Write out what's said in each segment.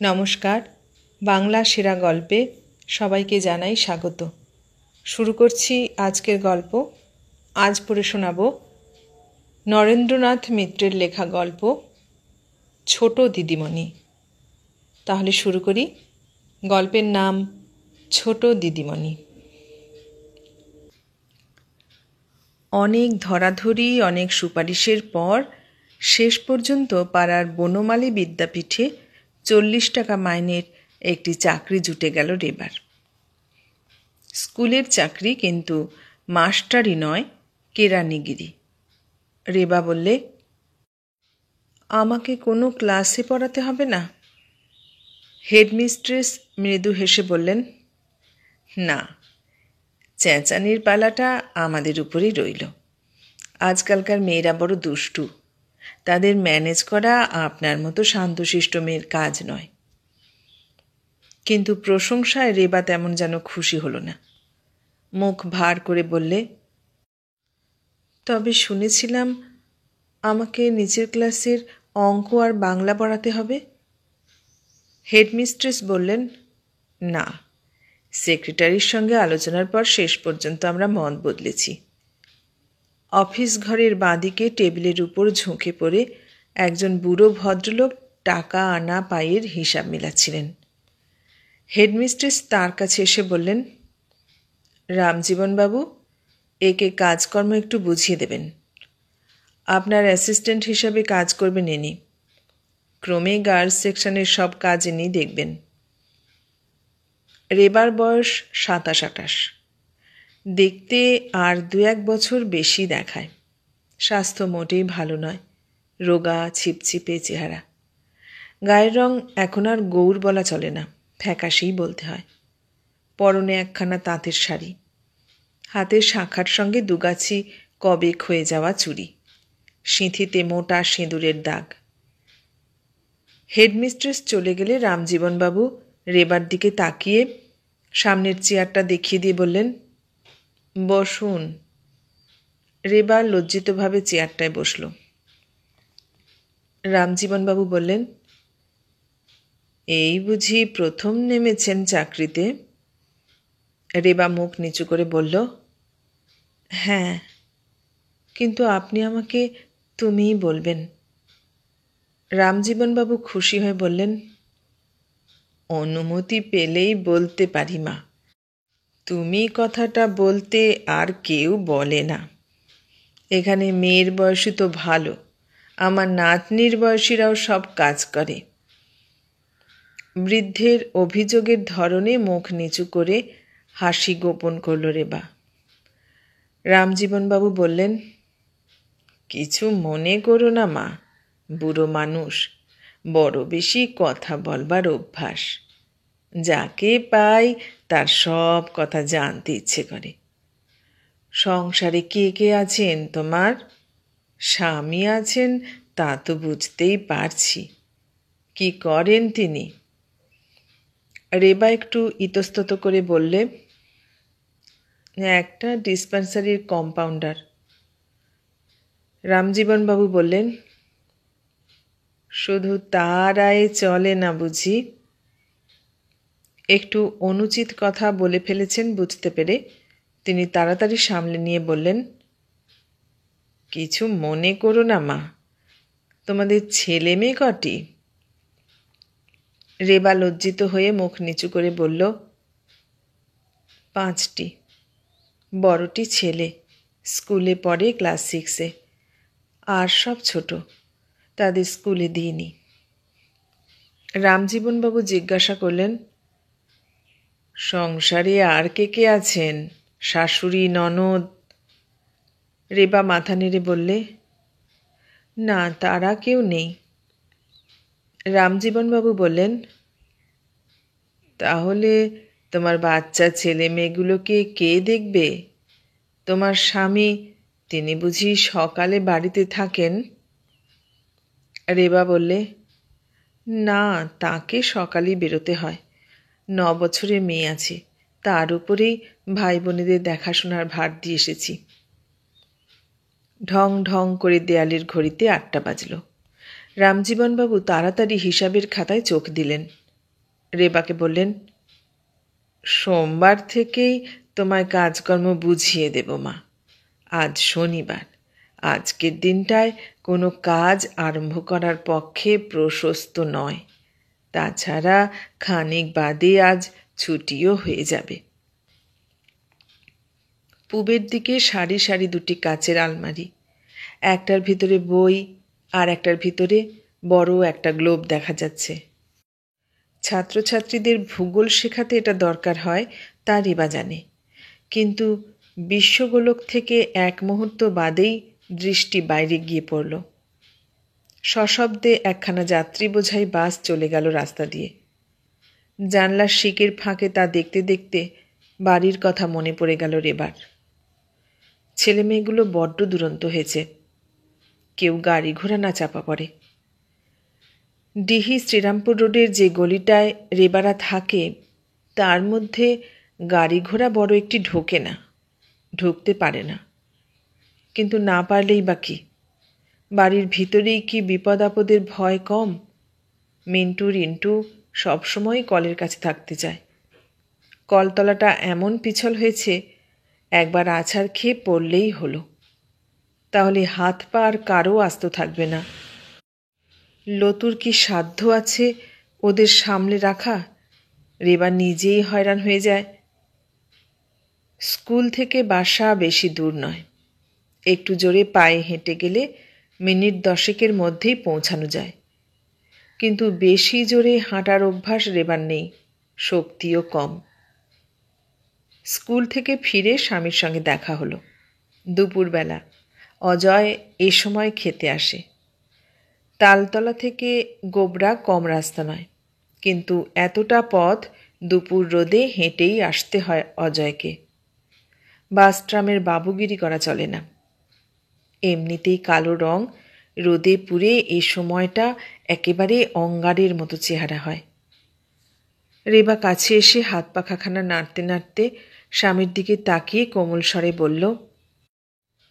নমস্কার, বাংলা সেরা গল্পে সবাইকে জানাই স্বাগত। শুরু করছি আজকের গল্প। আজ পড়ে শোনাব নরেন্দ্রনাথ মিত্রের লেখা গল্প ছোট দিদিমণি। তাহলে শুরু করি। গল্পের নাম ছোট দিদিমণি। অনেক ধরাধরি, অনেক সুপারিশের পর শেষ পর্যন্ত পাড়ার বনমালী বিদ্যাপীঠে 40 টাকা মাইনের একটি চাকরি জুটে গেল রেবার। স্কুলের চাকরি, কিন্তু মাস্টারি নয়, কেরানিগিরি। রেবা বললে, আমাকে কোনো ক্লাসে পড়াতে হবে না? হেডমিস্ট্রেস মৃদু হেসে বললেন, না, চেঁচানির পালাটা আমাদের উপরেই রইল। আজকালকার মেয়েরা বড় দুষ্টু, তাদের ম্যানেজ করা আপনার মতো শান্তশিষ্ট মেয়ের কাজ নয়। কিন্তু প্রশংসায় রেবা তেমন যেন খুশি হলো না। মুখ ভার করে বললে, তবে শুনেছিলাম আমাকে নিচের ক্লাসের অঙ্ক আর বাংলা পড়াতে হবে। হেডমিস্ট্রেস বললেন, না, সেক্রেটারির সঙ্গে আলোচনার পর শেষ পর্যন্ত আমরা মত বদলেছি। অফিস ঘরের বাঁদিকে টেবিলের উপর ঝুঁকে পড়ে একজন বুড়ো ভদ্রলোক টাকা আনা পায়ের হিসাব মেলাচ্ছিলেন। হেডমিস্ট্রেস তার কাছে এসে বললেন, রামজীবনবাবু, একে কাজকর্ম একটু বুঝিয়ে দেবেন। আপনার অ্যাসিস্ট্যান্ট হিসাবে কাজ করবেন ইনি। ক্রমে গার্লস সেকশনের সব কাজ ইনি দেখবেন। রেবার বয়স 27-28, দেখতে আর 2-1 বছর বেশি দেখায়। স্বাস্থ্য মোটেই ভালো নয়, রোগা ছিপছিপে চেহারা। গায়ের রং এখন আর গৌর বলা চলে না, ফ্যাকাশেই বলতে হয়। পরনে একখানা তাঁতের শাড়ি, হাতের শাখার সঙ্গে দুগাছি কবে ক্ষয়ে যাওয়া চুড়ি, সিঁথিতে মোটা সিঁদুরের দাগ। হেডমিস্ট্রেস চলে গেলে রামজীবনবাবু রেবার দিকে তাকিয়ে সামনের চেয়ারটা দেখিয়ে দিয়ে বললেন, বসুন। রেবা লজ্জিতভাবে চেয়ারটায় বসল। রামজীবনবাবু বললেন, এই বুঝি প্রথম নেমেছেন চাকরিতে? রেবা মুখ নিচু করে বলল, হ্যাঁ, কিন্তু আপনি আমাকে তুমিই বলবেন। রামজীবনবাবু খুশি হয়ে বললেন, অনুমতি পেলেই বলতে পারি মা। তুমি কথাটা বলতে আর কেউ বলে না। এখানে মেয়ের বয়সী তো ভালো, আমার নাতনির বয়সীরাও সব কাজ করে। বৃদ্ধের অভিযোগের ধরনে মুখ নিচু করে হাসি গোপন করল রেবা। রামজীবনবাবু বললেন, কিছু মনে করো না মা, বুড়ো মানুষ, বড় বেশি কথা বলবার অভ্যাস। যাকে পাই তার সব কথা জানতে ইচ্ছে করে। সংসারে কে কে আছেন তোমার? স্বামী আছেন, তা তো বুঝতেই পারছি। কি করেন তিনি? রেবা একটু ইতস্তত করে বললে, একটা ডিসপেন্সারির কম্পাউন্ডার। রামজীবনবাবু বললেন, শুধু তার আয়ে চলে না বুঝি? একটু অনুচিত কথা বলে ফেলেছেন বুঝতে পেরে তিনি তাড়াতাড়ি সামলে নিয়ে বললেন, কিছু মনে করো না মা, তোমাদের ছেলে মেয়ে কটি? রেবা লজ্জিত হয়ে মুখ নিচু করে বলল, 5টি। বড়টি ছেলে, স্কুলে পড়ে ক্লাস 6-এ, আর সব ছোট, তাদের স্কুলে দিইনি। রামজীবনবাবু জিজ্ঞাসা করলেন, সংসারে আর কে কে আছেন? শাশুড়ি, ননদ? রেবা মাথা নেড়ে বললে, না, তারা কেউ নেই। রামজীবনবাবু বললেন, তাহলে তোমার বাচ্চা ছেলে মেয়েগুলোকে কে দেখবে? তোমার স্বামী, তিনি বুঝি সকালে বাড়িতে থাকেন? রেবা বললে, না, তাকে সকালেই বেরোতে হয়। 9 বছরের মেয়ে আছে, তার উপরেই ভাই বোনেদের দেখাশোনার ভার দিয়ে এসেছি। ঢং ঢং করে দেয়ালের ঘড়িতে 8টা বাজল। রামজীবনবাবু তাড়াতাড়ি হিসাবের খাতায় চোখ দিলেন। রেবাকে বললেন, সোমবার থেকেই তোমায় কাজকর্ম বুঝিয়ে দেব মা। আজ শনিবার, আজকের দিনটায় কোনো কাজ আরম্ভ করার পক্ষে প্রশস্ত নয়। তাছাড়া খানিক বাদে আজ ছুটিও হয়ে যাবে। পূবের দিকে সারি সারি দুটি কাচের আলমারি, একটার ভিতরে বই আর একটার ভিতরে বড় একটা গ্লোব দেখা যাচ্ছে। ছাত্রছাত্রীদের ভূগোল শেখাতে এটা দরকার হয় তা রেবা জানে, কিন্তু বিশ্বগোলক থেকে এক মুহূর্ত বাদেই দৃষ্টি বাইরে গিয়ে পড়ল। সশব্দে একখানা যাত্রী বোঝাই বাস চলে গেল রাস্তা দিয়ে। জানলার শিকের ফাঁকে তা দেখতে দেখতে বাড়ির কথা মনে পড়ে গেল রেবার। ছেলেমেয়েগুলো বড্ড দুরন্ত হয়েছে, কেউ গাড়ি ঘোড়া না চাপা পড়ে। ডিহি শ্রীরামপুর রোডের যে গলিটায় রেবারা থাকে তার মধ্যে গাড়ি ঘোড়া বড় একটি ঢোকে না, ঢুকতে পারে না। কিন্তু না পারলেই বা কি, বাড়ির ভিতরেই কি বিপদ আপদের ভয় কম? মিন্টু রিন্টু সবসময় কলের কাছে থাকতে চায়। কলতলাটা এমন পিছল হয়েছে, একবার আছাড় খেয়ে পড়লেই হলো, তাহলে হাত পা আর কারও আস্ত থাকবে না। লতুর কি সাধ্য আছে ওদের সামলে রাখা? রেবা নিজেই হয়রান হয়ে যায়। স্কুল থেকে বাসা বেশি দূর নয়, একটু জোরে পায়ে হেঁটে গেলে মিনিট 10 মধ্যেই পৌঁছানো যায়। কিন্তু বেশি জোরে হাঁটার অভ্যাস রেবার নেই, শক্তিও কম। স্কুল থেকে ফিরে স্বামীর সঙ্গে দেখা হলো দুপুরবেলা। অজয় এ সময় খেতে আসে। তালতলা থেকে গোবরা কম রাস্তা নয়, কিন্তু এতটা পথ দুপুর রোদে হেঁটেই আসতে হয় অজয়কে। বাস ট্রামের বাবুগিরি করা চলে না। এমনিতেই কালো রং রোদে পুড়ে এ সময়টা একেবারে অঙ্গারের মতো চেহারা হয়। রেবা কাছে এসে হাত পাখাখানা নাড়তে নাড়তে স্বামীর দিকে তাকিয়ে কোমল স্বরে বলল,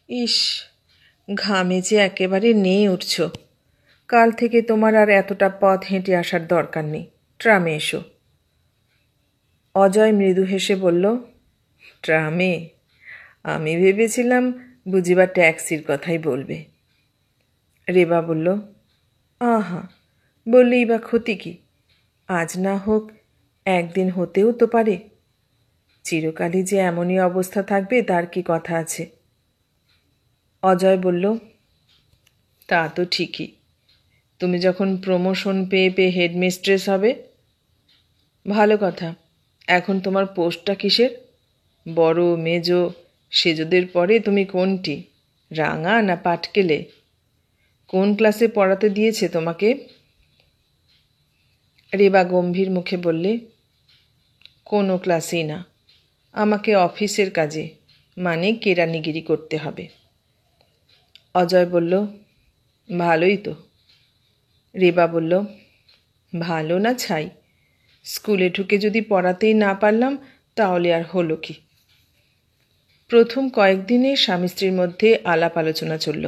ইস, ঘামে যে একেবারে নেই উঠছ। কাল থেকে তোমার আর এতটা পথ হেঁটে আসার দরকার নেই, ট্রামে এসো। অজয় মৃদু হেসে বলল, ট্রামে? আমি ভেবেছিলাম বুঝিবা ট্যাক্সির কথাই বলবে। রেবা বলল, আহা, বললেই বা ক্ষতি কি? আজ না হোক একদিন হতেও তো পারে। চিরকালই যে এমনই অবস্থা থাকবে তার কি কথা আছে? অজয় বলল, তা তো ঠিকই। তুমি যখন প্রমোশন পেয়ে পেয়ে হেডমিস্ট্রেস হবে। ভালো কথা। এখন তোমার পোস্টটা কিসের? বড়, মেজো, সেজোদের পরে তুমি কোনটি, রাঙা না পাটকেলে? কোন ক্লাসে পড়াতে দিয়েছে তোমাকে? রেবা গম্ভীর মুখে বললে, কোনো ক্লাসেই না, আমাকে অফিসের কাজে মানে কেরানিগিরি করতে হবে। অজয় বলল, ভালোই তো। রেবা বলল, ভালো না ছাই? স্কুলে ঢুকে যদি পড়াতেই না পারলাম তাহলে আর হলো কি? প্রথম কয়েকদিনে স্বামী স্ত্রীর মধ্যে আলাপ আলোচনা চলল।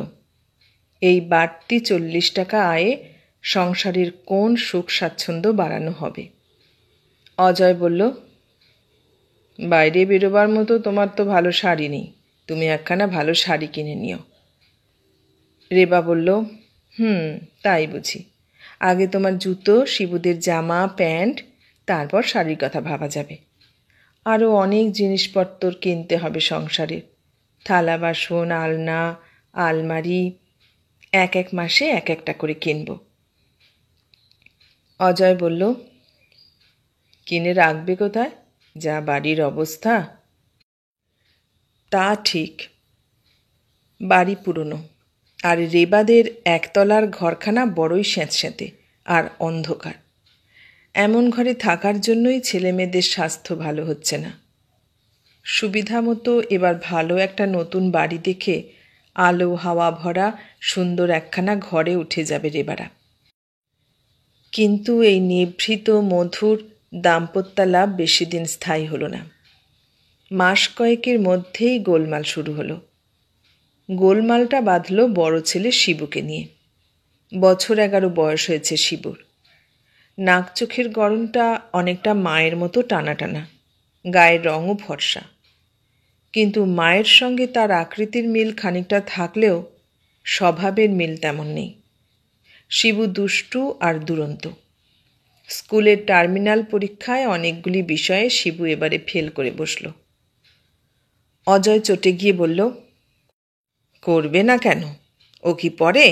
এই বাড়তি 40 টাকা আয়ে সংসারের কোন সুখ স্বাচ্ছন্দ্য বাড়ানো হবে। অজয় বলল, বাইরে বেরোবার মতো তোমার তো ভালো শাড়ি নেই, তুমি একখানা ভালো শাড়ি কিনে নিও। রেবা বলল, তাই বুঝি। আগে তোমার জুতো, শিবুদের জামা প্যান্ট, তারপর শাড়ির কথা ভাবা যাবে। আরও অনেক জিনিসপত্র কিনতে হবে সংসারে, থালা বাসন, আলনা, আলমারি, এক মাসে এক একটা করে কিনব। অজয় বলল, কিনে রাখবে কোথায়, যা বাড়ির অবস্থা? তা ঠিক, বাড়ি পুরনো, আর রেবাদের একতলার ঘরখানা বড়ই স্যাঁতস্যাঁতে আর অন্ধকার। এমন ঘরে থাকার জন্যই ছেলেমেয়েদের স্বাস্থ্য ভালো হচ্ছে না। সুবিধা মতো এবার ভালো একটা নতুন বাড়ি দেখে আলো হাওয়া ভরা সুন্দর একখানা ঘরে উঠে যাবে রেবারা। কিন্তু এই নিভৃত মধুর দাম্পত্যালাপ বেশি দিন স্থায়ী হলো না। মাস কয়েকের মধ্যেই গোলমাল শুরু হলো। গোলমালটা বাঁধল বড় ছেলে শিবুকে নিয়ে। বছর 11 বয়স হয়েছে শিবুর। নাক চোখের গড়নটা অনেকটা মায়ের মতো টানা টানা, গায়ের রঙও ফর্সা। কিন্তু মায়ের সঙ্গে তার আকৃতির মিল খানিকটা থাকলেও স্বভাবের মিল তেমন নেই। শিবু দুষ্টু আর দুরন্ত। স্কুলের টার্মিনাল পরীক্ষায় অনেকগুলি বিষয়ে শিবু এবারে ফেল করে বসল। অজয় চটে গিয়ে বলল, করবে না কেন? ও কি পড়ে?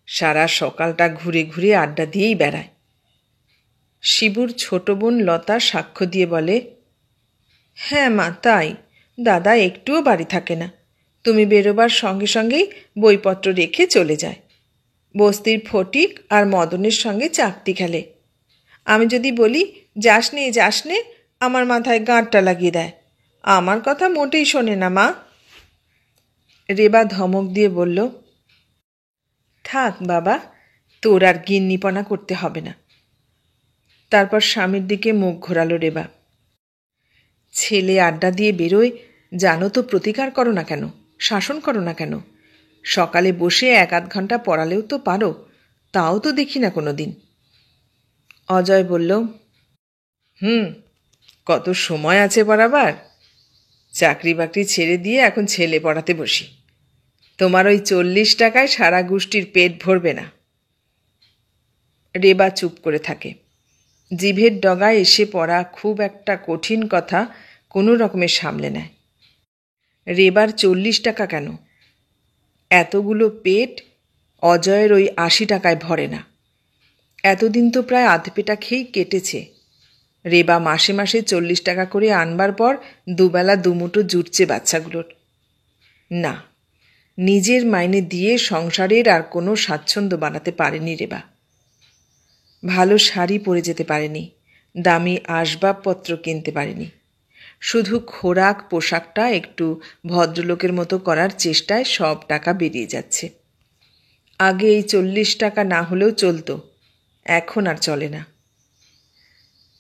সারা সকালটা ঘুরে ঘুরে আড্ডা দিয়েই বেড়ায়। শিবুর ছোট বোন লতা সাক্ষ্য দিয়ে বলে, হ্যাঁ মা, তাই। দাদা একটুও বাড়ি থাকে না। তুমি বেরোবার সঙ্গে সঙ্গেই বইপত্র রেখে চলে যায়। বস্তির ফটিক আর মদনের সঙ্গে চাকতি খেলে। আমি যদি বলি যাস নে, আমার মাথায় গাঁটটা লাগিয়ে দেয়। আমার কথা মোটেই শোনে না মা। রেবা ধমক দিয়ে বলল, থাক বাবা, তোর আর গিন্নিপনা করতে হবে না। তারপর স্বামীর দিকে মুখ ঘোরালো রেবা। ছেলে আড্ডা দিয়ে বেরোয়, জানো তো প্রতিকার করো না কেন, শাসন করো না কেন? সকালে বসে 1-8 ঘন্টা পড়ালেও তো পারো, তাও তো দেখি না কোনো দিন। অজয় বলল, কত সময় আছে পড়াবার। চাকরি বাকরি ছেড়ে দিয়ে এখন ছেলে পড়াতে বসি। তোমার ওই 40 টাকায় সারা গোষ্ঠীর পেট ভরবে না। রেবা চুপ করে থাকে। জিভের ডগায় এসে পড়া খুব একটা কঠিন কথা কোনো রকমে সামলে নেয়। রেবার 40 টাকা কেন? এতগুলো পেট অজয়ের ওই 80 টাকায় ভরে না। এতদিন তো প্রায় আধপেটা খেয়েই কেটেছে। রেবা মাসে মাসে 40 টাকা করে আনবার পর দুবেলা দুমুঠো জুটছে বাচ্চাগুলোর। না, নিজের মাইনে দিয়ে সংসারের আর কোনো স্বাচ্ছন্দ্য বানাতে পারেনি রেবা। ভালো শাড়ি পরে যেতে পারেনি, দামি আসবাবপত্র কিনতে পারেনি। শুধু খোরাক পোশাকটা একটু ভদ্রলোকের মতো করার চেষ্টায় সব টাকা বেরিয়ে যাচ্ছে। আগে এই 40 টাকা না হলেও চলতো, এখন আর চলে না।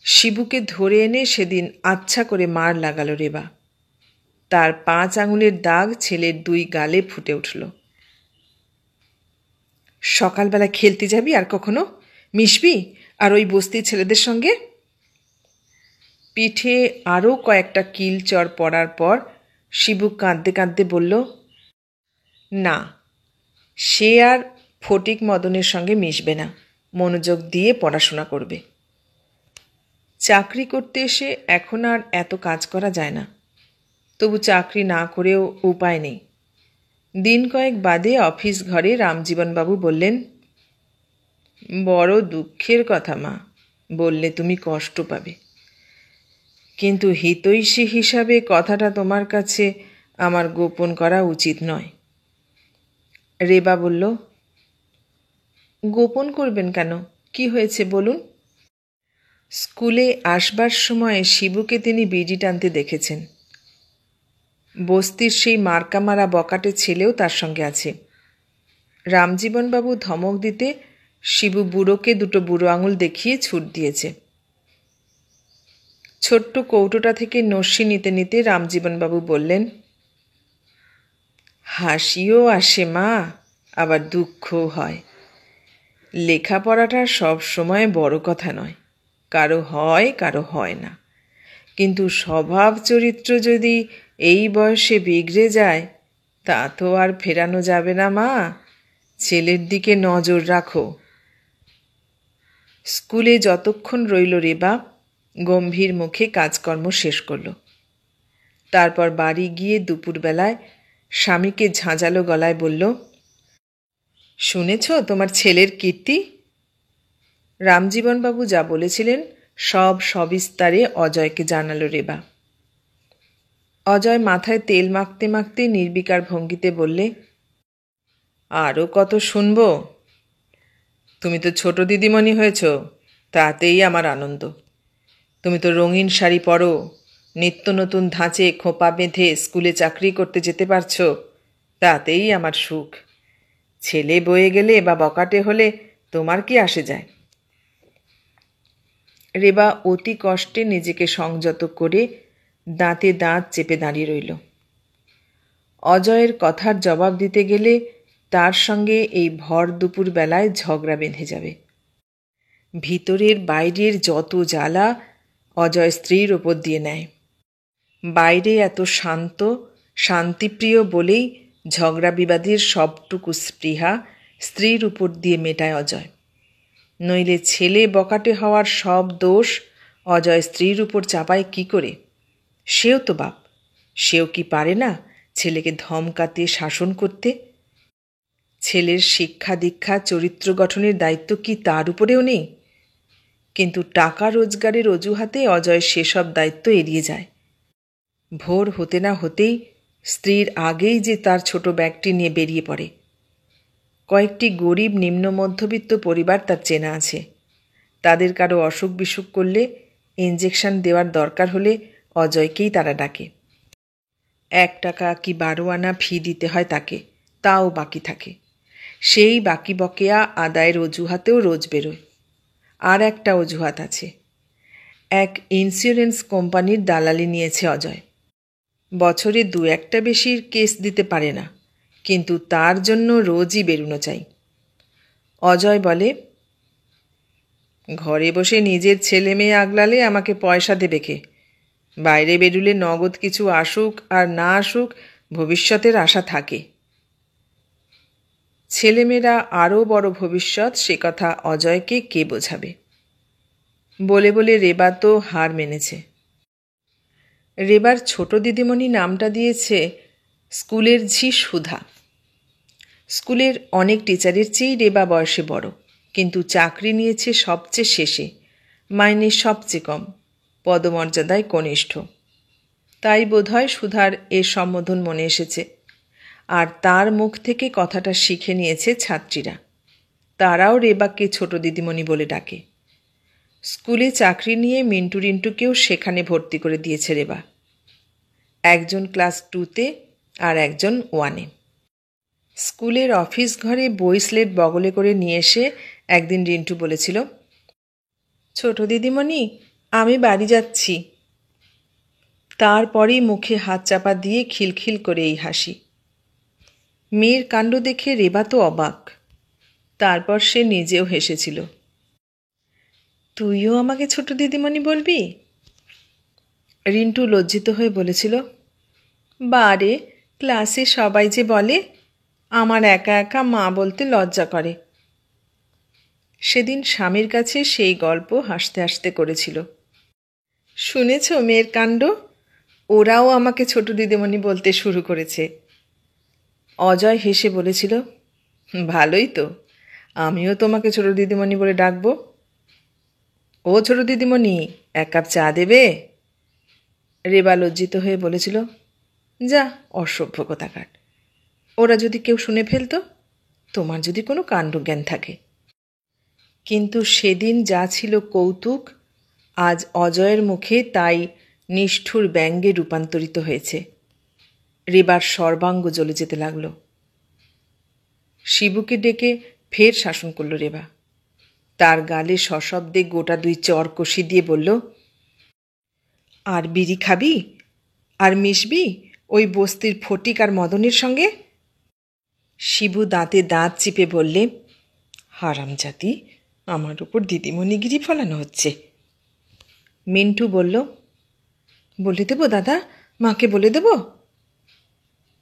শিবুকে ধরে এনে সেদিন আচ্ছা করে মার লাগালো রেবা। তার 5 আঙুলের দাগ ছেলের 2 গালে ফুটে উঠল। সকালবেলা খেলতে যাবি আর কখনো? মিশবি আর ওই বস্তির ছেলেদের সঙ্গে? পিঠে আরও কয়েকটা কিল চড় পড়ার পর শিবু কাঁদতে কাঁদতে বলল, না, সে আর ফটিক মদনের সঙ্গে মিশবে না, মনোযোগ দিয়ে পড়াশোনা করবে। চাকরি করতে এসে এখন আর এত কাজ করা যায় না। তবু চাকরি না করেও উপায় নেই। দিন কয়েক বাদে অফিস ঘরে রামজীবনবাবু বললেন, বড় দুঃখের কথা মা, বললে তুমি কষ্ট পাবে, কিন্তু হিতৈষী হিসাবে কথাটা তোমার কাছে আমার গোপন করা উচিত নয়। রেবা বলল, গোপন করবেন কেন? কি হয়েছে বলুন। স্কুলে আসবার সময় শিবুকে তিনি বিড়ি টানতে দেখেছেন। বস্তির সেই মার্কামারা বকাটে ছেলেও তার সঙ্গে আছে। রামজীবনবাবু ধমক দিতে শিবু বুড়োকে 2 বুড়ো আঙুল দেখিয়ে ছুট দিয়েছে। ছোট্ট কৌটোটা থেকে নস্যি নিতে নিতে রামজীবনবাবু বললেন, হাসিও আসে মা, আবার দুঃখও হয়। লেখাপড়াটা সব সময় বড় কথা নয়, কারো হয় কারো হয় না, কিন্তু স্বভাব চরিত্র যদি এই বয়সে বিগড়ে যায় তা তো আর ফেরানো যাবে না মা। ছেলের দিকে নজর রাখো। স্কুলে যতক্ষণ রইল রেবা গম্ভীর মুখে কাজকর্ম শেষ করল। তারপর বাড়ি গিয়ে দুপুরবেলায় স্বামীকে ঝাঁঝালো গলায় বলল, শুনেছ তোমার ছেলের কীর্তি? রামজীবনবাবু যা বলেছিলেন সব সবিস্তারে অজয়কে জানালো রেবা। অজয় মাথায় তেল মাখতে মাখতে নির্বিকার ভঙ্গিতে বললে, আরও কত শুনব? তুমি তো ছোট দিদিমণি হয়েছ, তাতেই আমার আনন্দ। তুমি তো রঙিন শাড়ি পরো, নিত্য নতুন ধাঁচে খোঁপা বেঁধে স্কুলে চাকরি করতে যেতে পারছ, তাতেই আমার সুখ। ছেলে বয়ে গেলে বা বকাটে হলে তোমার কি আসে যায়? রেবা অতি কষ্টে নিজেকে সংযত করে দাঁতে দাঁত চেপে দাঁড়িয়ে রইল। অজয়ের কথার জবাব দিতে গেলে তার সঙ্গে এই ভর দুপুর বেলায় ঝগড়া বেঁধে যাবে। ভিতরের বাইরের যত জ্বালা অজয় স্ত্রীর ওপর দিয়ে নেয়। বাইরে এত শান্ত শান্তিপ্রিয় বলেই ঝগড়া বিবাদের সবটুকু স্পৃহা স্ত্রীর উপর দিয়ে মেটায় অজয়। নইলে ছেলে বকাটে হওয়ার সব দোষ অজয় স্ত্রীর উপর চাপায় কি করে? সেও তো বাপ, সেও কি পারে না ছেলেকে ধমকাতে শাসন করতে? ছেলের শিক্ষা দীক্ষা চরিত্র গঠনের দায়িত্ব কি তার উপরেও নেই? কিন্তু টাকা রোজগারের অজুহাতে অজয় সেসব দায়িত্ব এড়িয়ে যায়। ভোর হতে না হতেই স্ত্রীর আগেই যে তার ছোট ব্যাগটি নিয়ে বেরিয়ে পড়ে। কয়েকটি গরিব নিম্ন মধ্যবিত্ত পরিবার তার চেনা আছে। তাদের কারো অসুখ বিসুখ করলে, ইঞ্জেকশন দেওয়ার দরকার হলে অজয়কেই তারা ডাকে। 1 টাকা কি 12 আনা ফি দিতে হয় তাকে, তাও বাকি থাকে। সেই বাকি বকেয়া আদায়ের অজুহাতেও রোজ বেরোয়। আর একটা অজুহাত আছে, এক ইন্স্যুরেন্স কোম্পানির দালালি নিয়েছে অজয়। বছরে 2-1টা বেশির কেস দিতে পারে না, কিন্তু তার জন্য রোজই বেরোনো চাই। অজয় বলে, ঘরে বসে নিজের ছেলে মেয়ে আগলালে আমাকে পয়সা দেবে কে? বাইরে বেরুলে নগদ কিছু আসুক আর না আসুক ভবিষ্যতের আশা থাকে। ছেলেমেয়েরা আরও বড় ভবিষ্যৎ, সে কথা অজয়কে কে বোঝাবে? বলে বলে রেবা তো হার মেনেছে। রেবার ছোট দিদিমণি নামটা দিয়েছে স্কুলের ঝি সুধা। স্কুলের অনেক টিচারের চেয়েই রেবা বয়সে বড়, কিন্তু চাকরি নিয়েছে সবচেয়ে শেষে, মাইনে সবচেয়ে কম, পদমর্যাদায় কনিষ্ঠ। তাই বোধহয় সুধার এ সম্বোধন মনে এসেছে, আর তার মুখ থেকে কথাটা শিখে নিয়েছে ছাত্রীরা। তারাও রেবাকে ছোট দিদিমণি বলে ডাকে। স্কুলে চাকরি নিয়ে মিন্টু রিন্টুকেও সেখানে ভর্তি করে দিয়েছে রেবা। একজন ক্লাস 2-তে আর একজন 1-এ। স্কুলের অফিস ঘরে বই স্লেট বগলে করে নিয়ে এসে একদিন রিন্টু বলেছিল, ছোট দিদিমণি আমি বাড়ি যাচ্ছি। তারপরেই মুখে হাত চাপা দিয়ে খিলখিল করে এই হাসি। মেয়ের কাণ্ড দেখে রেবা তো অবাক। তারপর সে নিজেও হেসেছিল। তুইও আমাকে ছোট দিদিমণি বলবি? রিন্টু লজ্জিত হয়ে বলেছিল, বারে ক্লাসে সবাই যে বলে, আমার একা একা মা বলতে লজ্জা করে। সেদিন স্বামীর কাছে সেই গল্প হাসতে হাসতে করেছিল। শুনেছ মেয়ের কাণ্ড? ওরাও আমাকে ছোট দিদিমণি বলতে শুরু করেছে। অজয় হেসে বলেছিল, ভালোই তো, আমিও তোমাকে ছোট দিদিমণি বলে ডাকবো। ও ছোট দিদিমণি, 1 কাপ চা দেবে? রেবা লজ্জিত হয়ে বলেছিল, যা অসভ্য কোথাকার, ওরা যদি কেউ শুনে ফেলতো, তোমার যদি কোনো কাণ্ডজ্ঞান থাকে। কিন্তু সেদিন যা ছিল কৌতুক, আজ অজয়ের মুখে তাই নিষ্ঠুর ব্যঙ্গে রূপান্তরিত হয়েছে। রেবার সর্বাঙ্গ জ্বলে যেতে লাগল। শিবুকে ডেকে ফের শাসন করল রেবা। তার গালে সশব্দে গোটা 2 চর কষি দিয়ে বলল, আর বিড়ি খাবি? আর মিশবি ওই বস্তির ফটিক আর মদনের সঙ্গে? শিবু দাঁতে দাঁত চিপে বললে, হারামজাতি, আমার উপর দিদিমণিগিরি ফলানো হচ্ছে। মিন্টু বলল, বলে দেব দাদা, মাকে বলে দেব?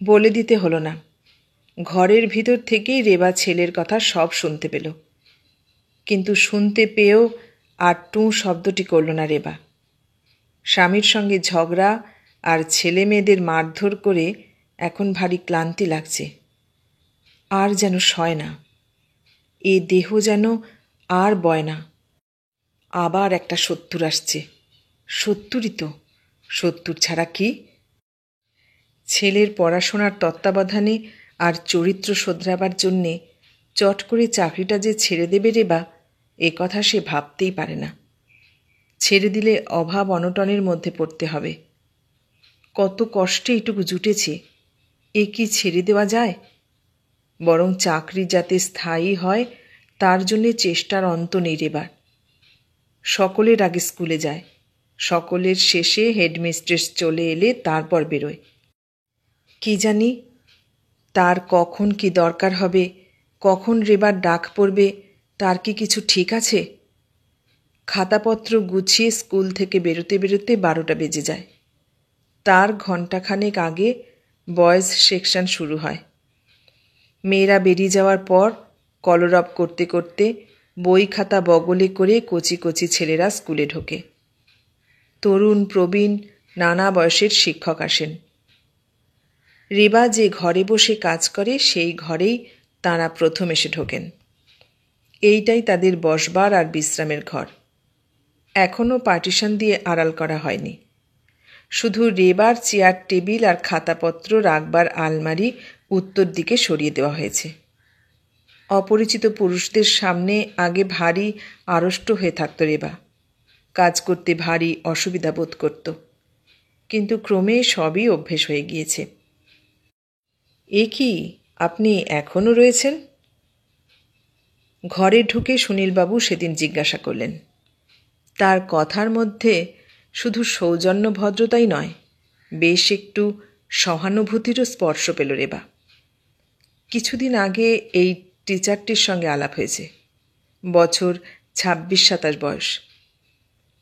বলে দিতে হলো না। ঘরের ভিতর থেকেই রেবা ছেলের কথা সব শুনতে পেল। কিন্তু শুনতে পেয়েও আর টুঁ শব্দটি করল না রেবা। স্বামীর সঙ্গে ঝগড়া আর ছেলে মেয়েদের মারধর করে এখন ভারী ক্লান্তি লাগছে। আর যেন সয় না, এ দেহ যেন আর বয় না। আবার একটা 70 আসছে। 70ই তো, 70 ছাড়া কি? ছেলের পড়াশোনার তত্ত্বাবধানে আর চরিত্র শোধরাবার জন্যে চট করে চাকরিটা যে ছেড়ে দেবে রেবা, এ কথা সে ভাবতেই পারে না। ছেড়ে দিলে অভাব অনটনের মধ্যে পড়তে হবে। কত কষ্টে এটুকু জুটেছে, এ কি ছেড়ে দেওয়া যায়? বরং চাকরি যাতে স্থায়ী হয় তার জন্যে চেষ্টার অন্ত নেই রেবার। সকলের আগে স্কুলে যায়, সকলের শেষে হেডমিস্ট্রেস চলে এলে তারপর বেরোয়। কি জানি তার কখন কি দরকার হবে, কখন রেবার ডাক পড়বে, তার কি কিছু ঠিক আছে? খাতাপত্র গুছিয়ে স্কুল থেকে বেরোতে বেরোতে 12টা বেজে যায়। তার ঘণ্টাখানেক আগে বয়েজ সেকশন শুরু হয়। মেয়েরা বেরিয়ে যাওয়ার পর কলরব করতে করতে বই খাতা বগলে করে কচি কচি ছেলেরা স্কুলে ঢোকে। তরুণ প্রবীণ নানা বয়সের শিক্ষক আসেন। রেবা যে ঘরে বসে কাজ করে সেই ঘরেই তাঁরা প্রথম এসে ঢোকেন। এইটাই তাদের বসবার আর বিশ্রামের ঘর। এখনও পার্টিশন দিয়ে আড়াল করা হয়নি। শুধু রেবার চেয়ার টেবিল আর খাতাপত্র রাখবার আলমারি উত্তর দিকে সরিয়ে দেওয়া হয়েছে। অপরিচিত পুরুষদের সামনে আগে ভারী আড়ষ্ট হয়ে থাকত রেবা। কাজ করতে ভারী অসুবিধা বোধ করত, কিন্তু ক্রমে সবই অভ্যেস হয়ে গিয়েছে। এ কি, আপনি এখনও রয়েছেন? ঘরে ঢুকে সুনীলবাবু সেদিন জিজ্ঞাসা করলেন। তার কথার মধ্যে শুধু সৌজন্য ভদ্রতাই নয়, বেশ একটু সহানুভূতিরও স্পর্শ পেল রেবা। কিছুদিন আগে এই টিচারটির সঙ্গে আলাপ হয়েছে। বছর 26-27 বয়স।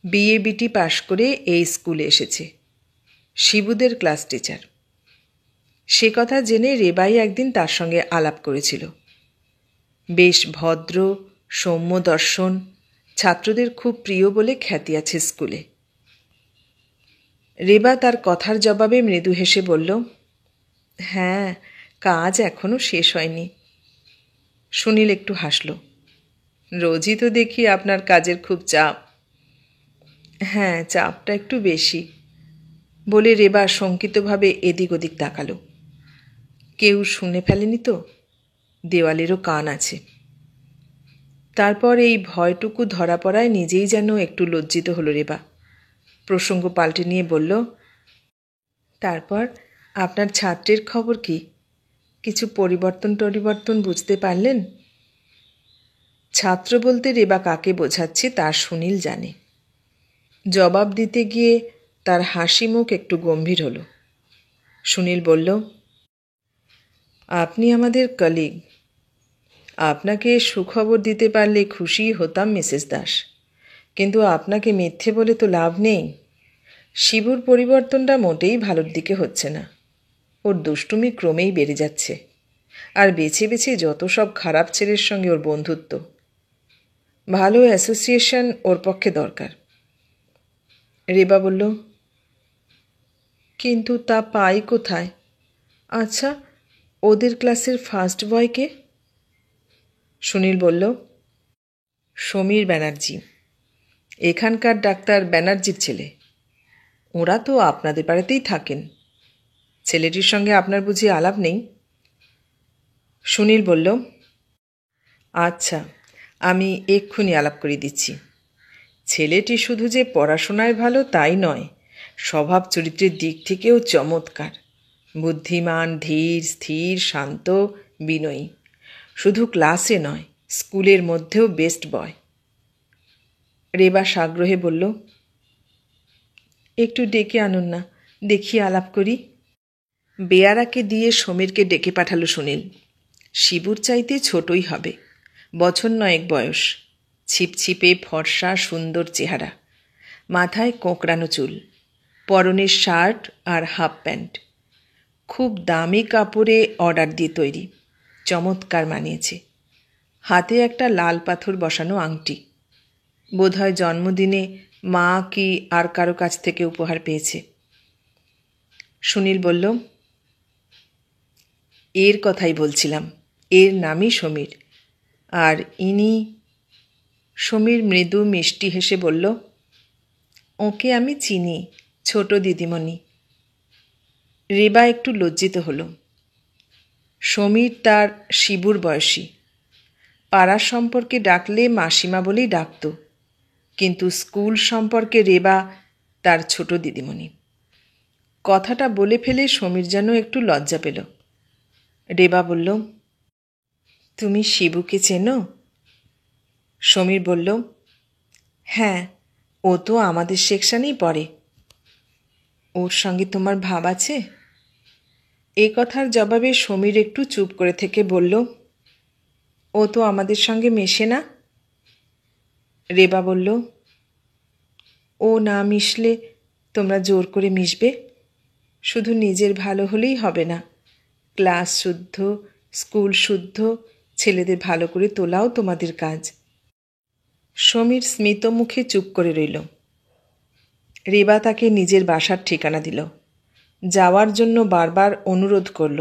বিএ বিটি পাশ করে এই স্কুলে এসেছে। শিবুদের ক্লাস টিচার। সে কথা জেনে রেবাই একদিন তার সঙ্গে আলাপ করেছিল। বেশ ভদ্র, সৌম্য দর্শন, ছাত্রদের খুব প্রিয় বলে খ্যাতি আছে স্কুলে। রেবা তার কথার জবাবে মৃদু হেসে বলল, হ্যাঁ, কাজ এখনও শেষ হয়নি। সুনীল একটু হাসল। রোজই তো দেখি আপনার কাজের খুব চাপ। হ্যাঁ, চাপটা একটু বেশি, বলে রেবা শঙ্কিতভাবে এদিক ওদিক তাকালো। কেউ শুনে ফেলেনি তো? দেওয়ালেরও কান আছে। তারপর এই ভয়টুকু ধরা পড়ায় নিজেই যেন একটু লজ্জিত হলো রেবা। প্রসঙ্গ পাল্টে নিয়ে বলল, তারপর আপনার ছাত্রের খবর কি? কিছু পরিবর্তন বুঝতে পারলেন? ছাত্র বলতে রেবা কাকে বোঝাচ্ছে তা সুনীল জানে। জবাব দিতে গিয়ে তার হাসি মুখ একটু গম্ভীর হলো। সুনীল বলল, আপনি আমাদের কলিগ। আপনাকে সুখবর দিতে পারলে খুশি হতাম মিসেস দাস, কিন্তু আপনাকে মিথ্যে বলে তো লাভ নেই। শিবুর পরিবর্তনটা মোটেই ভালোর দিকে হচ্ছে না। ওর দুষ্টুমি ক্রমেই বেড়ে যাচ্ছে, আর বেছে বেছে যত সব খারাপ ছেলের সঙ্গে ওর বন্ধুত্ব। ভালো অ্যাসোসিয়েশন ওর পক্ষে দরকার। রেবা বলল, কিন্তু তা পাই কোথায়? আচ্ছা, ওদের ক্লাসের ফার্স্ট বয়কে? সুনীল বলল, সমীর ব্যানার্জি, এখানকার ডাক্তার ব্যানার্জির ছেলে। ওরা তো আপনাদের বাড়িতেই থাকেন। ছেলেটির সঙ্গে আপনার বুঝি আলাপ নেই? সুনীল বলল, আচ্ছা, আমি এক্ষুনি আলাপ করিয়ে দিচ্ছি। ছেলেটি শুধু যে পড়াশোনায় ভালো তাই নয়, স্বভাব চরিত্রের দিক থেকেও চমৎকার। বুদ্ধিমান, ধীর, স্থির, শান্ত, বিনয়ী। শুধু ক্লাসে নয়, স্কুলের মধ্যেও বেস্ট বয়। রেবা সাগ্রহে বলল, একটু ডেকে আনুন না, দেখি আলাপ করি। বেয়ারাকে দিয়ে সমীরকে ডেকে পাঠালো সুনীল। শিবুর চাইতে ছোটই হবে, বছর 9 বয়স। ছিপছিপে ফর্সা সুন্দর চেহারা, মাথায় কোঁকড়ানো চুল, পরনে শার্ট আর হাফ প্যান্ট। খুব দামি কাপড়ে অর্ডার দিয়ে তৈরি, চমৎকার মানিয়েছে। হাতে একটা লাল পাথর বসানো আংটি, বোধহয় জন্মদিনে মা কি আর কারো কাছ থেকে উপহার পেয়েছে। সুনীল বলল, এর কথাই বলছিলাম, এর নামই সমীর। আর ইনি? সমীর মৃদু মিষ্টি হেসে বলল, ওকে আমি চিনি, ছোট দিদিমণি। রেবা একটু লজ্জিত হলো। সমীর তার শিবুর বয়সী। পাড়ার সম্পর্কে ডাকলে মাসিমা বলেই ডাকত, কিন্তু স্কুল সম্পর্কে রেবা তার ছোট দিদিমণি। কথাটা বলে ফেলে সমীর যেন একটু লজ্জা পেল। রেবা বলল, তুমি শিবুকে চেনো? সমীর বলল, হ্যাঁ, ও তো আমাদের সেকশনেই পড়ে। ওর সঙ্গে তোমার ভাব আছে? এ কথার জবাবে সমীর একটু চুপ করে থেকে বলল, ও তো আমাদের সঙ্গে মেশে না। রেবা বলল, ও না মিশলে তোমরা জোর করে মিশবে? শুধু নিজের ভালো হলেই হবে না, ক্লাস শুদ্ধ, স্কুল শুদ্ধ, ছেলেদের ভালো করে তোলাও তোমাদের কাজ। সমীর স্মিত মুখে চুপ করে রইল। রেবা তাকে নিজের বাসার ঠিকানা দিল, যাওয়ার জন্য বারবার অনুরোধ করল।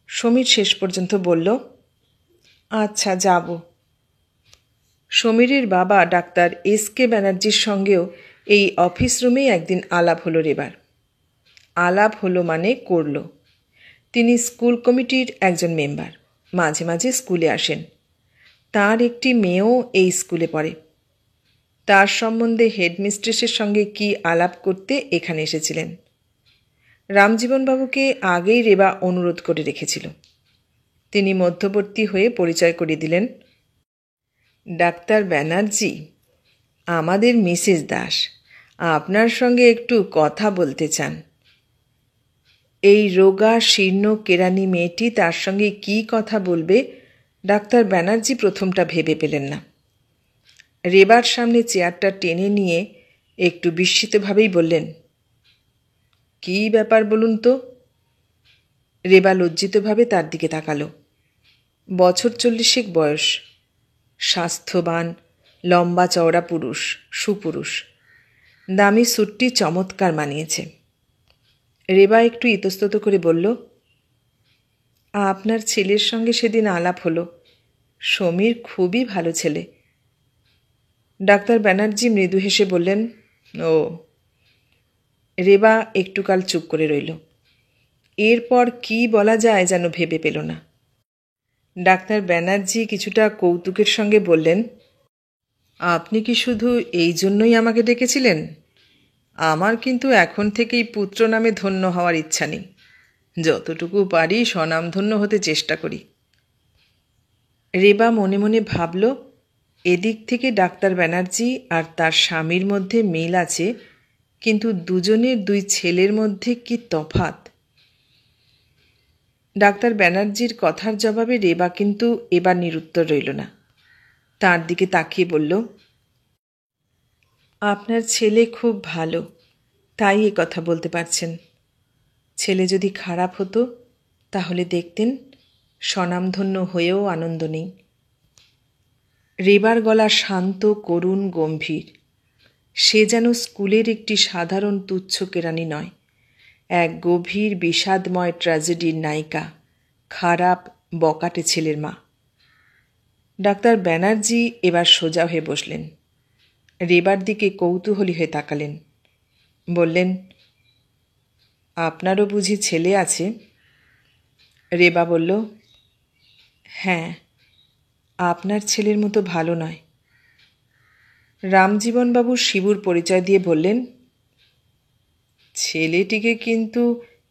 সমীর শেষ পর্যন্ত বলল, আচ্ছা যাব। সমীরের বাবা ডাক্তার এস.কে. ব্যানার্জির সঙ্গেও এই অফিস রুমেই একদিন আলাপ হলো রেবার। আলাপ হলো মানে করল। তিনি স্কুল কমিটির একজন মেম্বার, মাঝে মাঝে স্কুলে আসেন। তার একটি মেয়েও এই স্কুলে পড়ে। তার সম্বন্ধে হেডমিস্ট্রেসের সঙ্গে কি আলাপ করতে এখানে এসেছিলেন। রামজীবনবাবুকে আগেই রেবা অনুরোধ করে রেখেছিল। তিনি মধ্যবর্তী হয়ে পরিচয় করিয়ে দিলেন, ডাক্তার ব্যানার্জি, আমাদের মিসেস দাস আপনার সঙ্গে একটু কথা বলতে চান। এই রোগা শীর্ণ কেরানি মেয়েটি তার সঙ্গে কি কথা বলবে ডাক্তার ব্যানার্জি প্রথমটা ভেবে পেলেন না। রেবার সামনে চেয়ারটা টেনে নিয়ে একটু বিস্মিতভাবেই বললেন, কি ব্যাপার বলুন তো? রেবা লজ্জিতভাবে তার দিকে তাকালো। বছর 40 বয়স, স্বাস্থ্যবান, লম্বা চওড়া পুরুষ, সুপুরুষ। দামি স্যুটটি চমৎকার মানিয়েছে। রেবা একটু ইতস্তত করে বলল, আপনার ছেলের সঙ্গে সেদিন আলাপ হলো। সমীর খুবই ভালো ছেলে। ডাক্তার ব্যানার্জি মৃদু হেসে বললেন, ও। রেবা একটুকাল চুপ করে রইল। এরপর কি বলা যায় যেন ভেবে পেল না। ডাক্তার ব্যানার্জি কিছুটা কৌতুকের সঙ্গে বললেন, আপনি কি শুধু এই জন্যই আমাকে ডেকেছিলেন? আমার কিন্তু এখন থেকেই পুত্র নামে ধন্য হওয়ার ইচ্ছা নেই। যতটুকু পারি স্বনামধন্য হতে চেষ্টা করি। রেবা মনে মনে ভাবল, এদিক থেকে ডাক্তার ব্যানার্জি আর তার স্বামীর মধ্যে মিল আছে, কিন্তু দুজনের দুই ছেলের মধ্যে কি তফাৎ। ডাক্তার ব্যানার্জির কথার জবাবে রেবা কিন্তু এবার নিরুত্তর রইল না। তার দিকে তাকিয়ে বলল, আপনার ছেলে খুব ভালো, তাই এ কথা বলতে পারছেন। ছেলে যদি খারাপ হতো তাহলে দেখতেন স্বনামধন্য হয়েও আনন্দ নেই। রেবার গলা শান্ত, করুণ, গম্ভীর। সে যেন স্কুলের একটি সাধারণ তুচ্ছ কেরানি নয়, এক গভীর বিষাদময় ট্র্যাজেডির নায়িকা, খারাপ বকাটে ছেলের মা। ডাক্তার ব্যানার্জি এবার সোজা হয়ে বসলেন। রেবার দিকে কৌতূহলী হয়ে তাকালেন। বললেন, আপনারও বুঝি ছেলে আছে? রেবা বলল, হ্যাঁ, আপনার ছেলের মতো ভালো নয়। রামজীবনবাবু শিবুর পরিচয় দিয়ে বললেন, ছেলেটিকে কিন্তু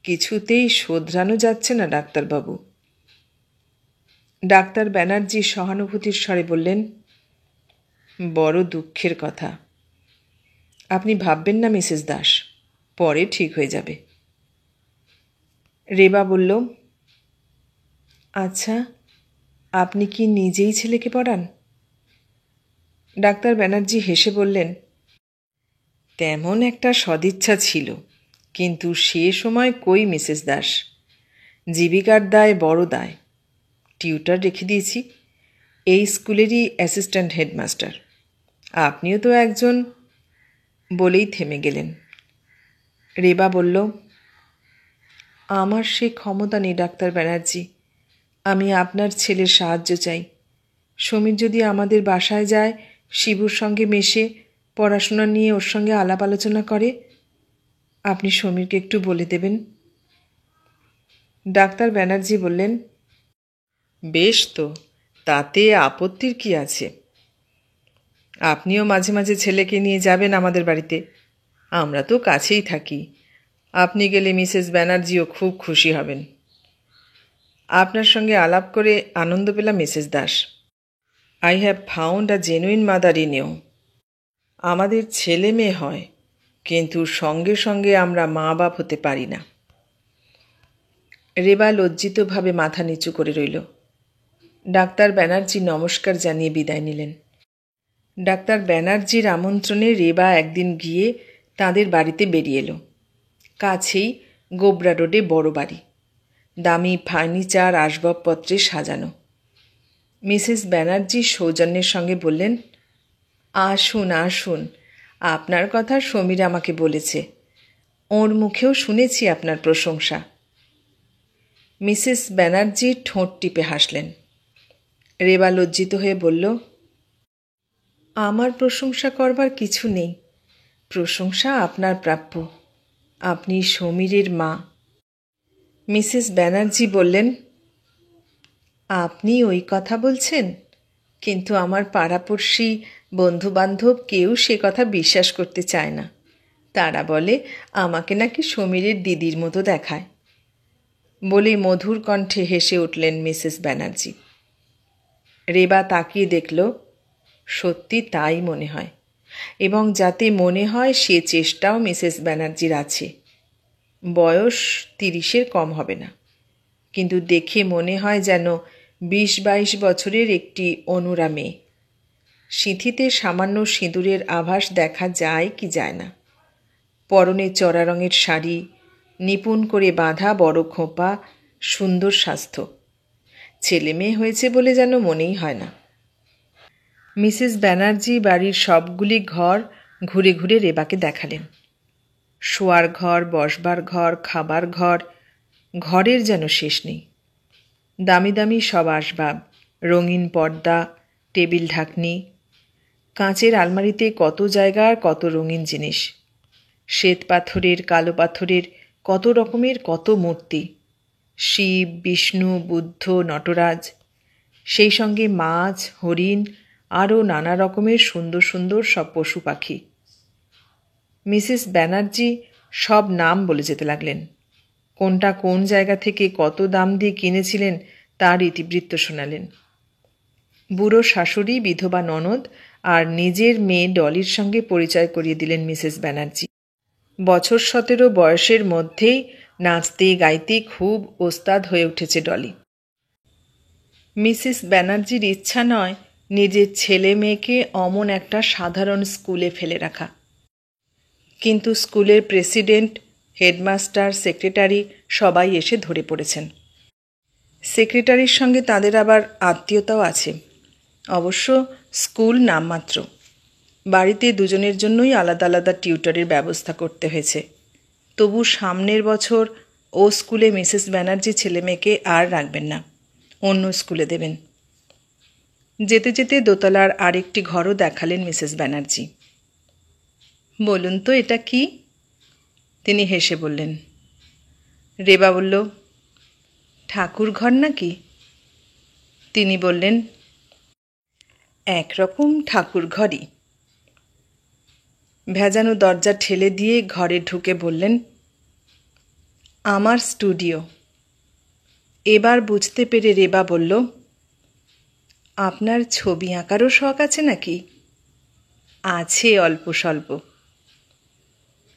কিছুতেই শোধরানো যাচ্ছে না ডাক্তারবাবু। ডাক্তার ব্যানার্জি সহানুভূতির স্বরে বললেন, বড় দুঃখের কথা। আপনি ভাববেন না মিসেস দাস, পরে ঠিক হয়ে যাবে। রেবা বলল, আচ্ছা, আপনি কি নিজেই ছেলেকে পড়ান? ডাক্তার ব্যানার্জি হেসে বললেন, তেমন একটা সদিচ্ছা ছিল, কিন্তু সে সময় কই মিসেস দাস। জীবিকার দায় বড় দায়। টিউটার রেখে দিয়েছি, এই স্কুলেরই অ্যাসিস্ট্যান্ট হেডমাস্টার। আপনিও তো একজন। বলেই থেমে গেলেন। রেবা বলল, আমার সে ক্ষমতা নেই ডাক্তার ব্যানার্জি। আমি আপনার ছেলের সাহায্য চাই। সমীর যদি আমাদের বাসায় যায়, শিবুর সঙ্গে মেশে পড়াশোনা নিয়ে ওর সঙ্গে আলাপ আলোচনা করে, আপনি সমীরকে একটু বলে দেবেন। ডাক্তার ব্যানার্জি বললেন, বেশ তো, তাতে আপত্তির কি আছে? আপনিও মাঝে মাঝে ছেলেকে নিয়ে যাবেন আমাদের বাড়িতে। আমরা তো কাছেই থাকি। আপনি গেলে মিসেস ব্যানার্জিও খুব খুশি হবেন। আপনার সঙ্গে আলাপ করে আনন্দ পেলাম Mrs Das. I have found a genuine mother in you. আমাদের ছেলে মেয়ে হয়, কিন্তু সঙ্গে সঙ্গে আমরা মা বাপ হতে পারি না। রেবা লজ্জিতভাবে মাথা নিচু করে রইল। ডাক্তার ব্যানার্জি নমস্কার জানিয়ে বিদায় নিলেন। ডাক্তার ব্যানার্জির আমন্ত্রণে রেবা একদিন গিয়ে তাদের বাড়িতে বেরিয়ে এলো। কাছেই গোবরা রোডে বড় বাড়ি, দামি ফার্নিচার আসবাবপত্রে সাজানো। মিসেস ব্যানার্জি সৌজন্যের সঙ্গে বললেন, আসুন আসুন, আপনার কথা সমীর আমাকে বলেছে, ওর মুখেও শুনেছি আপনার প্রশংসা। মিসেস ব্যানার্জি ঠোঁট টিপে হাসলেন। রেবা লজ্জিত হয়ে বলল, আমার প্রশংসা করবার কিছু নেই, প্রশংসা আপনার প্রাপ্য, আপনি সমীরের মা। মিসেস ব্যানার্জি বললেন, আপনি ওই কথা বলছেন, কিন্তু আমার পাড়াপড়শি বন্ধুবান্ধব কেউ সে কথা বিশ্বাস করতে চায় না। তারা বলে আমাকে নাকি সমীরের দিদির মতো দেখায়। বলে মধুর কণ্ঠে হেসে উঠলেন মিসেস ব্যানার্জি। রেবা তাকিয়ে দেখল, সত্যি তাই মনে হয়, এবং যাতে মনে হয় সে চেষ্টাও মিসেস ব্যানার্জির আছে। বয়স 30-এর কম হবে না, কিন্তু দেখে মনে হয় যেন 20-22 বছরের একটি অনুরা মেয়ে। সিঁথিতে সামান্য সিঁদুরের আভাস দেখা যায় কি যায় না। পরনে চড়া রঙের শাড়ি, নিপুণ করে বাঁধা বড় খোঁপা, সুন্দর স্বাস্থ্য। ছেলে মেয়ে হয়েছে বলে যেন মনেই হয় না। মিসেস ব্যানার্জি বাড়ির সবগুলি ঘর ঘুরে ঘুরে রেবাকে দেখালেন। শোয়ার ঘর, বসবার ঘর, খাবার ঘর, ঘরের যেন শেষ নেই। দামি দামি সব আসবাব, রঙিন পর্দা, টেবিল ঢাকনি, কাঁচের আলমারিতে কত জায়গার কত রঙিন জিনিস, শ্বেত পাথরের, কালো পাথরের কত রকমের কত মূর্তি, শিব, বিষ্ণু, বুদ্ধ, নটরাজ, সেই সঙ্গে মাছ, হরিণ, আরও নানা রকমের সুন্দর সুন্দর সব পশু পাখি। মিসেস ব্যানার্জি সব নাম বলে যেতে লাগলেন। কোনটা কোন জায়গা থেকে কত দাম দিয়ে কিনেছিলেন তার ইতিবৃত্ত শোনালেন। বুড়ো শাশুড়ি, বিধবা ননদ আর নিজের মেয়ে ডলির সঙ্গে পরিচয় করিয়ে দিলেন মিসেস ব্যানার্জি। বছর 17 বয়সের মধ্যেই নাচতে গাইতে খুব ওস্তাদ হয়ে উঠেছে ডলি। মিসেস ব্যানার্জির ইচ্ছা নয় নিজের ছেলে মেয়েকে অমন একটা সাধারণ স্কুলে ফেলে রাখা, কিন্তু স্কুলের প্রেসিডেন্ট, হেডমাস্টার, সেক্রেটারি সবাই এসে ধরে পড়েছেন। সেক্রেটারির সঙ্গে তাদের আবার আত্মীয়তাও আছে, অবশ্য স্কুল নামমাত্র। বাড়িতে দুজনের জন্যই আলাদা আলাদা টিউটরের ব্যবস্থা করতে হয়েছে। তবু সামনের বছর ও স্কুলে মিসেস ব্যানার্জি ছেলে মেয়েকে আর রাখবেন না, অন্য স্কুলে দেবেন। যেতে যেতে দোতলার আরেকটি ঘরও দেখালেন মিসেস ব্যানার্জি। বলুন তো এটা কি? তিনি হেসে বললেন। রেবা বলল, ঠাকুর ঘর নাকি? তিনি বললেন, একরকম ঠাকুর ঘরই। ভেজানো দরজা ঠেলে দিয়ে ঘরে ঢুকে বললেন, আমার স্টুডিও। এবার বুঝতে পেরে রেবা বলল, আপনার ছবি আঁকারও শখ আছে নাকি? আছে অল্প স্বল্প।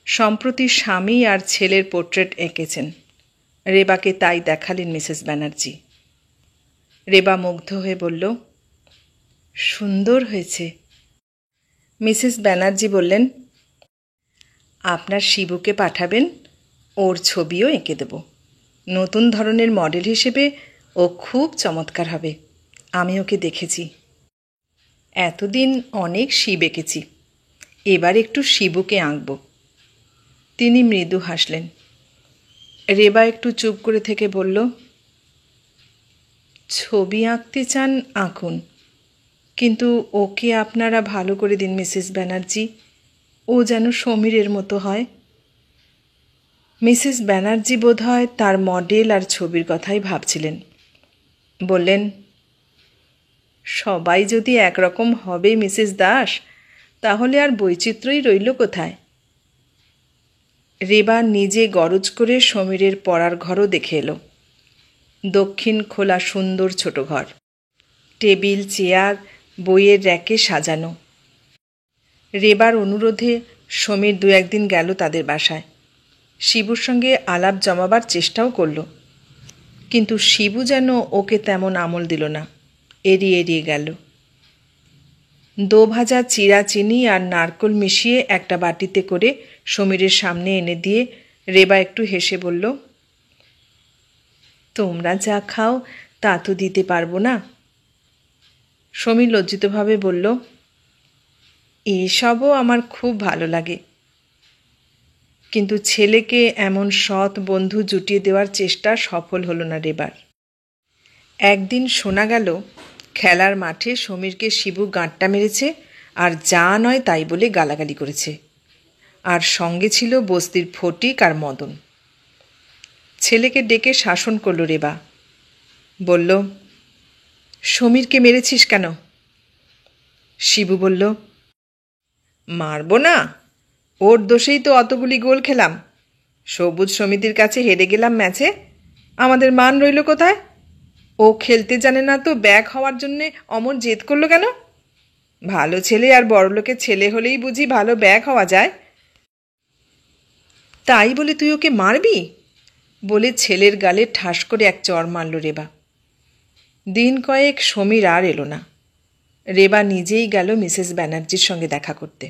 সম্প্রতি স্বামী আর ছেলের পোর্ট্রেট এঁকেছেন। রেবাকে তাই দেখালেন মিসেস ব্যানার্জি। রেবা মুগ্ধ হয়ে বলল, সুন্দর হয়েছে। মিসেস ব্যানার্জি বললেন, আপনার শিবুকে পাঠাবেন, ওর ছবিও এঁকে দেব। নতুন ধরনের মডেল হিসেবে ও খুব চমৎকার হবে, আমি ওকে দেখেছি। এতদিন অনেক শিব এঁকেছি, এবার একটু শিবুকে আঁকব। তিনি মৃদু হাসলেন। রেবা একটু চুপ করে থেকে বলল, ছবি আঁকতে চান আঁকুন, কিন্তু ওকে আপনারা ভালো করে দিন মিসেস ব্যানার্জি, ও যেন সমীরের মতো হয়। মিসেস ব্যানার্জি বোধহয় তার মডেল আর ছবির কথাই ভাবছিলেন। বললেন, সবাই যদি একরকম হবে মিসেস দাস, তাহলে আর বৈচিত্র্যই রইল কোথায়? রেবা নিজে গরজ করে সমীরের পড়ার ঘরও দেখে এলো। দক্ষিণ খোলা সুন্দর ছোট ঘর, টেবিল, চেয়ার, বইয়ের র্যাকে সাজানো। রেবার অনুরোধে সমীর 2-1 দিন গেল তাদের বাসায়। শিবুর সঙ্গে আলাপ জমাবার চেষ্টাও করল, কিন্তু শিবু যেন ওকে তেমন আমল দিল না, এড়িয়ে এড়িয়ে গেল। দো ভাজা চিরা চিনি আর নারকোল মিশিয়ে একটা বাটিতে করে সমীরের সামনে এনে দিয়ে রেবা একটু হেসে বলল, তোমরা যা খাও তা তো দিতে পারবো না। সমীর লজ্জিতভাবে বলল, এসবও আমার খুব ভালো লাগে, কিন্তু ছেলেকে এমন সৎ বন্ধু জুটিয়ে দেওয়ার চেষ্টা সফল হলো না রেবার। একদিন শোনা গেল খেলার মাঠে সমীরকে শিবু গাঁটটা মেরেছে আর যা নয় তাই বলে গালাগালি করেছে, আর সঙ্গে ছিল বস্তির ফটিক আর মদন। ছেলেকে ডেকে শাসন করল রেবা, বলল, সমীরকে মেরেছিস কেন? শিবু বলল, মারব না, ওর দোষেই তো অতগুলি গোল খেলাম। সবুজ সমিতির কাছে হেরে গেলাম ম্যাচে, আমাদের মান রইল কোথায়? ও খেলতে জানে না তো ব্যাক হওয়ার জন্যে অমর জেদ করলো কেন? ভালো ছেলে আর বড়লোকের ছেলে হলেই বুঝি ভালো ব্যাক হওয়া যায়? তাই বলে তুই ওকে মারবি? বলে ছেলের গালে ঠাস করে এক চড় মারল রেবা। দিন কয়েক সমীর আর এলো না। রেবা নিজেই গেল মিসেস ব্যানার্জির সঙ্গে দেখা করতে।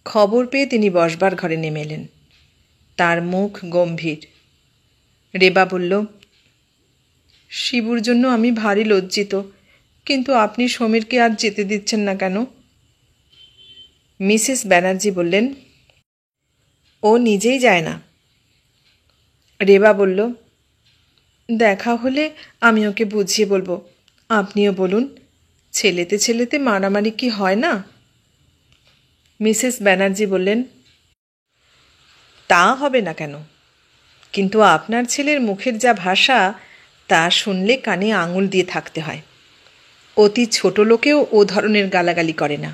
খবর পেয়ে তিনি বসবার ঘরে নেমে এলেন। তার মুখ গম্ভীর। রেবা বলল, শিবুর জন্য আমি ভারী লজ্জিত, কিন্তু আপনি সমীরকে আর যেতে দিচ্ছেন না কেন? মিসেস ব্যানার্জি বললেন, ও নিজেই যায় না। রেবা বলল, দেখা হলে আমি ওকে বুঝিয়ে বলবো, আপনিও বলুন, ছেলেতে ছেলেতে মারামারি কি হয় না? মিসেস ব্যানার্জি বললেন, তা হবে না কেন, কিন্তু আপনার ছেলের মুখের যা ভাষা তা শুনলে কানে আঙুল দিয়ে থাকতে হয়। অতি ছোট লোকেও ও ধরনের গালাগালি করে না,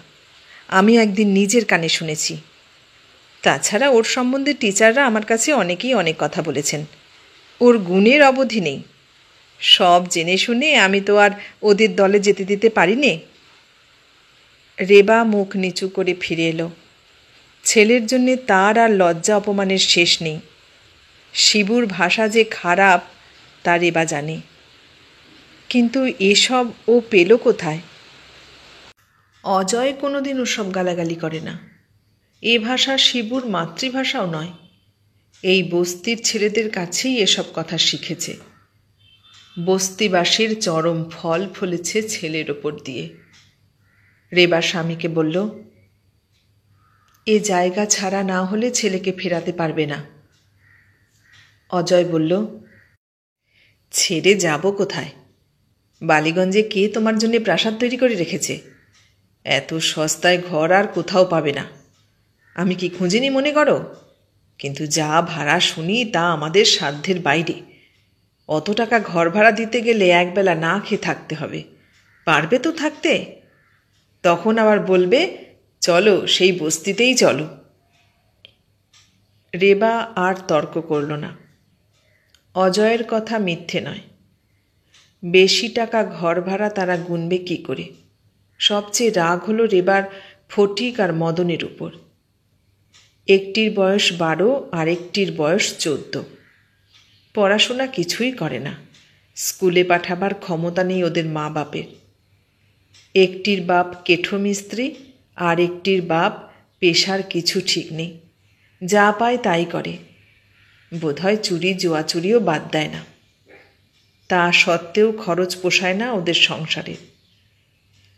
আমি একদিন নিজের কানে শুনেছি। তাছাড়া ওর সম্বন্ধে টিচাররা আমার কাছে অনেকেই অনেক কথা বলেছেন। ওর গুণের অবধি নেই। সব জেনে শুনে আমি তো আর ওদের দলে যেতে দিতে পারি নে। রেবা মুখ নিচু করে ফিরে এলো। ছেলের জন্যে তার আর লজ্জা অপমানের শেষ নেই। শিবুর ভাষা যে খারাপ তা রেবা জানে, কিন্তু এসব ও পেল কোথায়? অজয় কোনোদিন ওসব গালাগালি করে না। এ ভাষা শিবুর মাতৃভাষাও নয়। এই বস্তির ছেলেদের কাছেই এসব কথা শিখেছে। বস্তিবাসীর চরম ফল ফলেছে ছেলের ওপর দিয়ে। রেবা স্বামীকে বলল, এ জায়গা ছাড়া না হলে ছেলেকে ফেরাতে পারবে না। অজয় বলল, ছেড়ে যাব কোথায়? বালিগঞ্জে কে তোমার জন্য প্রাসাদ তৈরি করে রেখেছে? এত সস্তায় ঘর আর কোথাও পাবে না। আমি কি খুঁজিনি মনে করো? কিন্তু যা ভাড়া শুনি তা আমাদের সাধ্যের বাইরে। অত টাকা ঘর ভাড়া দিতে গেলে একবেলা না খেয়ে থাকতে হবে। পারবে তো থাকতে? তখন আবার বলবে, চলো সেই বস্তিতেই চলো। রেবা আর তর্ক করল না। অজয়ের কথা মিথ্যে নয়। বেশি টাকা ঘর ভাড়া তারা গুনবে কি করে? সবচেয়ে রাগ হলো রেবার ফটিক আর মদনের উপর। একটির বয়স 12 আর একটির বয়স 14। পড়াশোনা কিছুই করে না। স্কুলে পাঠাবার ক্ষমতা নেই ওদের মা বাপের। একটির বাপ কেঠো মিস্ত্রি আর একটির বাপ পেশার কিছু ঠিক নেই, যা পায় তাই করে। বোধহয় চুরি জুয়াচুরিও বাদ দেয় না। তা সত্ত্বেও খরচ পোষায় না ওদের সংসারে।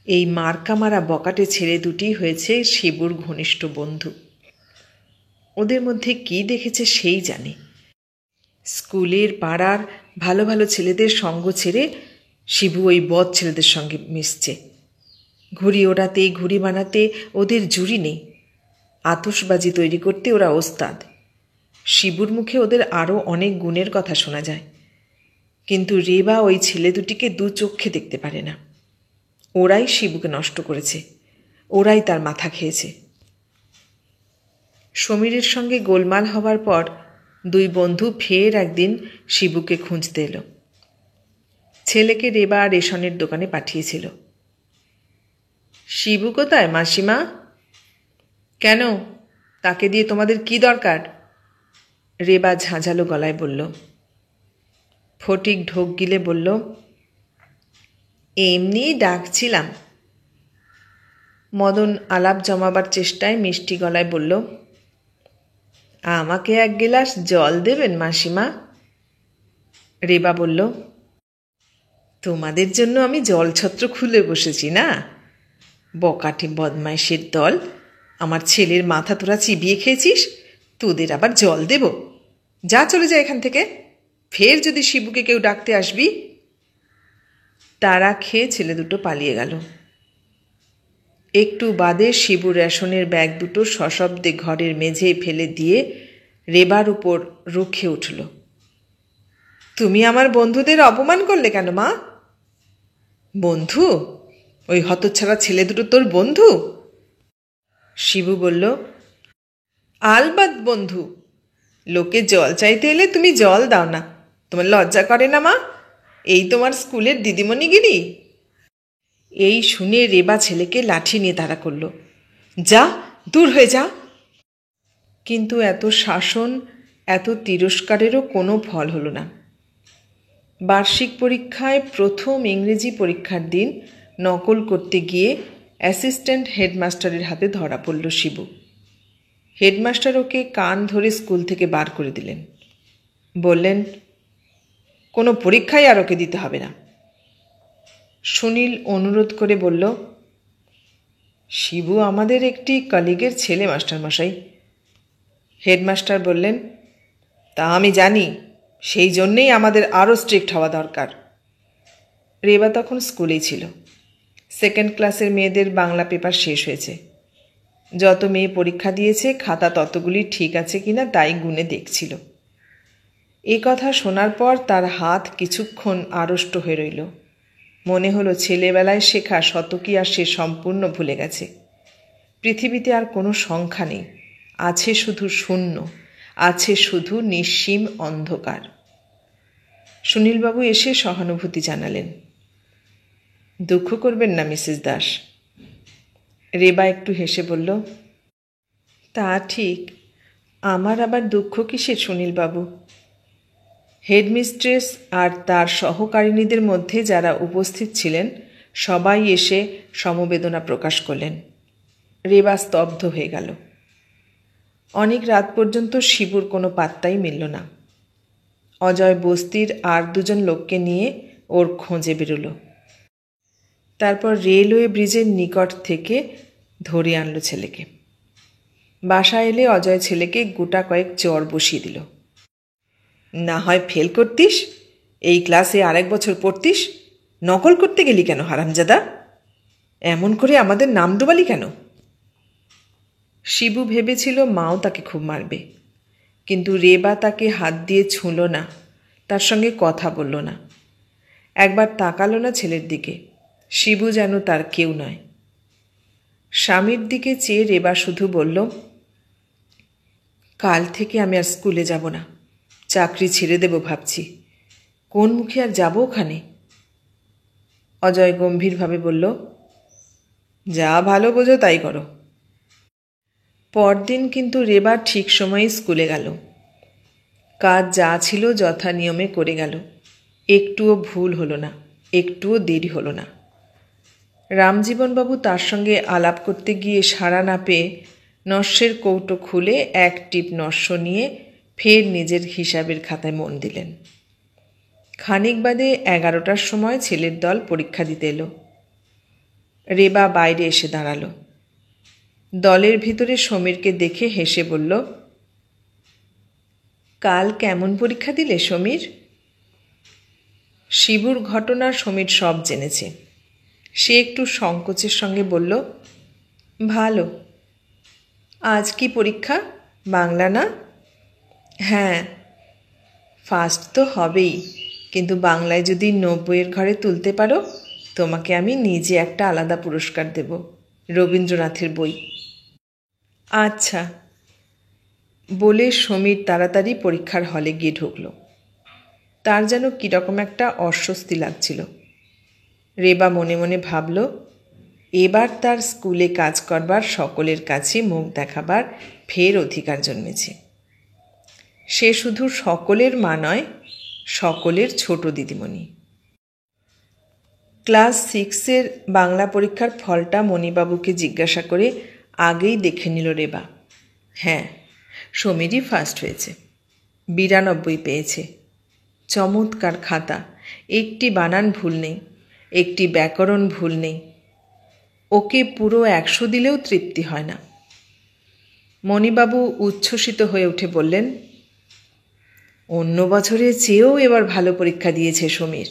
এই মার্কামারা বকাটে ছেলে দুটি হয়েছে শিবুর ঘনিষ্ঠ বন্ধু। ওদের মধ্যে কি দেখেছে সেই জানে। স্কুলের পাড়ার ভালো ভালো ছেলেদের সঙ্গ ছেড়ে শিবু ওই বদ ছেলেদের সঙ্গে মিশছে। ঘুড়ি ওড়াতে ঘুড়ি বানাতে ওদের জুড়ি নেই। আতশবাজি তৈরি করতে ওরা ওস্তাদ। শিবুর মুখে ওদের আরও অনেক গুণের কথা শোনা যায়, কিন্তু রেবা ওই ছেলে দুটিকে দু চক্ষে দেখতে পারে না। ওরাই শিবুকে নষ্ট করেছে, ওরাই তার মাথা খেয়েছে। সমীরের সঙ্গে গোলমাল হবার পর দুই বন্ধু ফের একদিন শিবুকে খুঁজতে এলো। ছেলেকে রেবা রেশনের দোকানে পাঠিয়েছিল। শিবু কোথায় মাসিমা? কেন, তাকে দিয়ে তোমাদের কি দরকার? রেবা ঝাঁঝালো গলায় বলল। ফটিক ঢোক গিলে বলল, এমনিই ডাকছিলাম। মদন আলাপ জমাবার চেষ্টায় মিষ্টি গলায় বলল, আমাকে এক গ্লাস জল দেবেন মাসিমা? রেবা বলল, তোমাদের জন্য আমি জলছত্র খুলে বসেছি না? বকাটে বদমাইশের দল, আমার ছেলের মাথা তোরা চিবিয়ে খেয়েছিস, তোদের আবার জল দেব? যা, চলে যা এখান থেকে, ফের যদি শিবুকে কেউ ডাকতে আসবি। তারা খেয়ে ছেলে দুটো পালিয়ে গেল। একটু বাদে শিবু রেশনের ব্যাগ দুটো সশব্দে ঘরের মেঝেয় ফেলে দিয়ে রেবার উপর রুখে উঠল। তুমি আমার বন্ধুদের অপমান করলে কেন মা? বন্ধু? ওই হতচ্ছাড়া ছেলে দুটো তোর বন্ধু? শিবু বলল, আলবাত বন্ধু। লোকে জল চাইতে এলে তুমি জল দাও না, তোমার লজ্জা করে না মা? এই তোমার স্কুলের দিদিমণিগিরি? এই শুনে রেবা ছেলেকে লাঠি নিয়ে তাড়া করল, যা, দূর হয়ে যা। কিন্তু এত শাসন, এত তিরস্কারেরও কোনো ফল হলো না। বার্ষিক পরীক্ষায় প্রথম ইংরেজি পরীক্ষার দিন নকল করতে গিয়ে অ্যাসিস্ট্যান্ট হেডমাস্টারের হাতে ধরা পড়ল শিবু। হেডমাস্টার ওকে কান ধরে স্কুল থেকে বার করে দিলেন। বললেন, কোনো পরীক্ষাই আর ওকে দিতে হবে না। সুনীল অনুরোধ করে বলল, শিবু আমাদের একটি কলিগের ছেলে মাস্টারমশাই। হেডমাস্টার বললেন, তা আমি জানি, সেই জন্যেই আমাদের আরও স্ট্রিক্ট হওয়া দরকার। রেবা তখন স্কুলেই ছিল। সেকেন্ড ক্লাসের মেয়েদের বাংলা পেপার শেষ হয়েছে। যত মেয়ে পরীক্ষা দিয়েছে খাতা ততগুলি ঠিক আছে কিনা তাই গুনে দেখছিল। এই কথা শোনার পর তার হাত কিছুক্ষণ আড়ষ্ট হয়ে রইল। মনে হলো ছেলেবেলায় শেখা শতকী আর সে সম্পূর্ণ ভুলে গেছে। পৃথিবীতে আর কোনো সংখ্যা নেই, আছে শুধু শূন্য, আছে শুধু নিঃসীম অন্ধকার। সুনীলবাবু এসে সহানুভূতি জানালেন। দুঃখ করবেন না মিসেস দাস। রেবা একটু হেসে বলল, তা ঠিক, আমার আবার দুঃখ কিসের সুনীলবাবু? হেডমিস্ট্রেস আর তার সহকারিণীদের মধ্যে যারা উপস্থিত ছিলেন সবাই এসে সমবেদনা প্রকাশ করলেন। রেবা স্তব্ধ হয়ে গেল। অনেক রাত পর্যন্ত শিবুর কোনো পাত্তাই মিলল না। অজয় বস্তির আর দুজন লোককে নিয়ে ওর খোঁজে বেরোলো। তারপর রেলওয়ে ব্রিজের নিকট থেকে ধরে আনলো ছেলেকে। বাসায় এলে অজয় ছেলেকে গোটা কয়েক চর বসিয়ে দিল। না হয় ফেল করতিস, এই ক্লাসে আরেক বছর পড়তিস, নকল করতে গেলি কেন হারামজাদা? এমন করে আমাদের নাম ডোবালি কেন? শিবু ভেবেছিল মাও তাকে খুব মারবে, কিন্তু রেবা তাকে হাত দিয়ে ছুঁল না, তার সঙ্গে কথা বলল না, একবার তাকালো না ছেলের দিকে। শিবু যেন তার কেউ নয়। স্বামীর দিকে চেয়ে রেবা শুধু বলল, কাল থেকে আমি আর স্কুলে যাব না, চাকরি ছেড়ে দেব ভাবছি। কোন মুখে আর যাব ওখানে? অজয় গম্ভীরভাবে বলল, যা ভালো বোঝো তাই করো। পরদিন কিন্তু রেবা ঠিক সময়ে স্কুলে গেল। কাজ যা ছিল যথা নিয়মে করে গেল। একটুও ভুল হলো না, একটুও দেরি হলো না। রামজীবনবাবু তার সঙ্গে আলাপ করতে গিয়ে সাড়া না পেয়ে নস্যের কৌটো খুলে এক টিপ নস্য নিয়ে ফের নিজের হিসাবের খাতায় মন দিলেন। খানিক বাদে 11টার সময় ছেলের দল পরীক্ষা দিতে এলো। রেবা বাইরে এসে দাঁড়ালো। দলের ভিতরে সমীরকে দেখে হেসে বলল, কাল কেমন পরীক্ষা দিলে সমীর? শিবুর ঘটনা সমীর সব জেনেছে। সে একটু সংকোচের সঙ্গে বলল, ভালো। আজ কি পরীক্ষা? বাংলা না? হ্যাঁ। ফার্স্ট তো হবেই, কিন্তু বাংলায় যদি 90-এর ঘরে তুলতে পারো তোমাকে আমি নিজে একটা আলাদা পুরস্কার দেব, রবীন্দ্রনাথের বই। আচ্ছা, বলে সমীর তাড়াতাড়ি পরীক্ষার হলে গিয়ে ঢুকল। তার যেন কীরকম একটা অস্বস্তি লাগছিল। রেবা মনে মনে ভাবল, এবার তার স্কুলে কাজ করবার সকলের কাছে মুখ দেখাবার ফের অধিকার জন্মেছে। সে শুধু সকলের মা নয়, সকলের ছোট দিদিমণি। ক্লাস 6-এর বাংলা পরীক্ষার ফলটা মণিবাবুকে জিজ্ঞাসা করে আগেই দেখে নিল রেবা। হ্যাঁ, সমীরই ফার্স্ট হয়েছে, 92 পেয়েছে। চমৎকার খাতা, একটি বানান ভুল নেই, একটি ব্যাকরণ ভুল নেই। ওকে পুরো 100 দিলেও তৃপ্তি হয় না। মণিবাবু উচ্ছ্বসিত হয়ে উঠে বললেন, অন্য বছরের চেয়েও এবার ভালো পরীক্ষা দিয়েছে সমীর।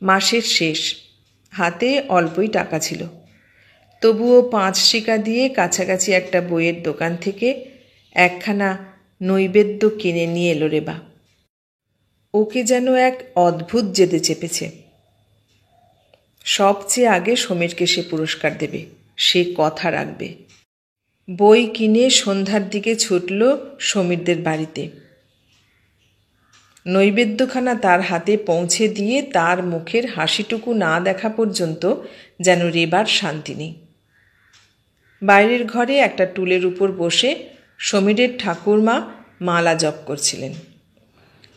মাসের শেষ, হাতে অল্পই টাকা ছিল, তবুও 5 শিকা দিয়ে কাছাকাছি একটা বইয়ের দোকান থেকে একখানা নৈবেদ্য কিনে নিয়ে এলো রেবা। ওকে যেন এক অদ্ভুত জেদে চেপেছে। সবচেয়ে আগে সমীরকে সে পুরস্কার দেবে, সে কথা রাখবে। বই কিনে সন্ধ্যার দিকে ছুটল সমীরদের বাড়িতে। নৈবেদ্যখানা তার হাতে পৌঁছে দিয়ে তার মুখের হাসিটুকু না দেখা পর্যন্ত যেন রেবার শান্তি নেই। বাইরের ঘরে একটা টুলের উপর বসে সমীরের ঠাকুরমা মালা জপ করছিলেন।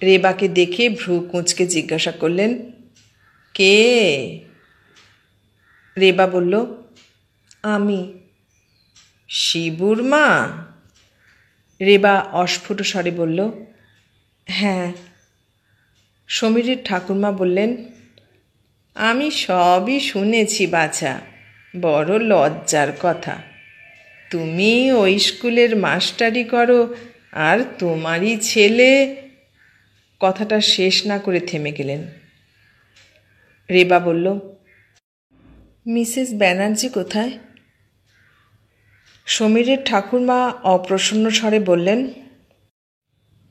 রেবাকে দেখে ভ্রু কুঁচকে জিজ্ঞাসা করলেন, কে? রেবা বলল, আমি। শিবুর মা? রেবা অস্ফুট স্বরে বলল, হ্যাঁ। সমীরের ঠাকুরমা বললেন, আমি সবই শুনেছি বাছা, বড় লজ্জার কথা। তুমি ওই স্কুলের মাস্টারি করো আর তোমারই ছেলে। কথাটা শেষ না করে থেমে গেলেন। রেবা বলল, মিসেস ব্যানার্জি কোথায়? সমীরের ঠাকুরমা অপ্রসন্ন স্বরে বললেন,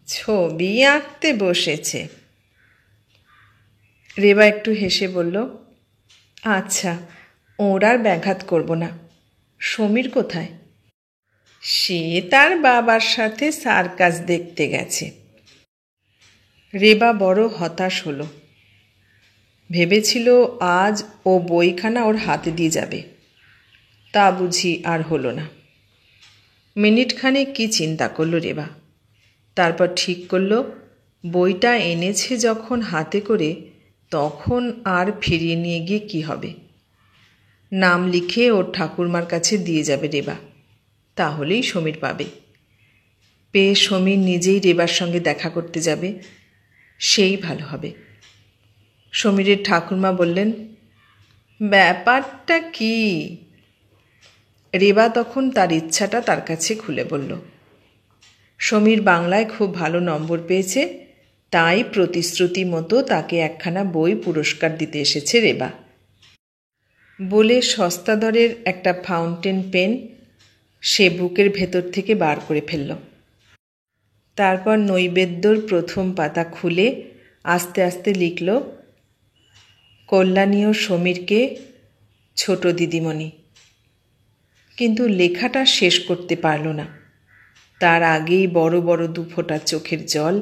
ছবি আঁকতে বসেছে। রেবা একটু হেসে বলল, আচ্ছা, ওর আর ব্যাঘাত করব না। সমীর কোথায়? সে তার বাবার সাথে সার্কাস দেখতে গেছে। রেবা বড় হতাশ হলো। ভেবেছিল আজ ও বইখানা ওর হাতে দিয়ে যাবে, তা বুঝি আর হলো না। মিনিটখানে কি চিন্তা করল রেবা, তারপর ঠিক করল বইটা এনেছে যখন হাতে করে, তখন আর ফিরিয়ে নিয়ে গিয়ে কি হবে। নাম লিখে ওর ঠাকুরমার কাছে দিয়ে যাবে রেবা, তাহলেই সমীর পাবে। পেয়ে সমীর নিজেই রেবার সঙ্গে দেখা করতে যাবে, সেই ভালো হবে। সমীরের ঠাকুরমা বললেন, ব্যাপারটা কি? রেবা তখন তার ইচ্ছাটা তার কাছে খুলে বলল। সমীর বাংলায় খুব ভালো নম্বর পেয়েছে, তাই প্রতিশ্রুতি মতো তাকে একখানা বই পুরস্কার দিতে এসেছে রেবা। বলে সস্তা দরের একটা ফাউন্টেন পেন সে বুকের ভেতর থেকে বার করে ফেলল। তারপর নৈবেদ্যর প্রথম পাতা খুলে আস্তে আস্তে লিখল, কল্যাণী ও সমীরকে ছোট দিদিমণি। কিন্তু লেখাটা শেষ করতে পারল না। তার আগেই বড় বড় দুফোঁটা চোখের জল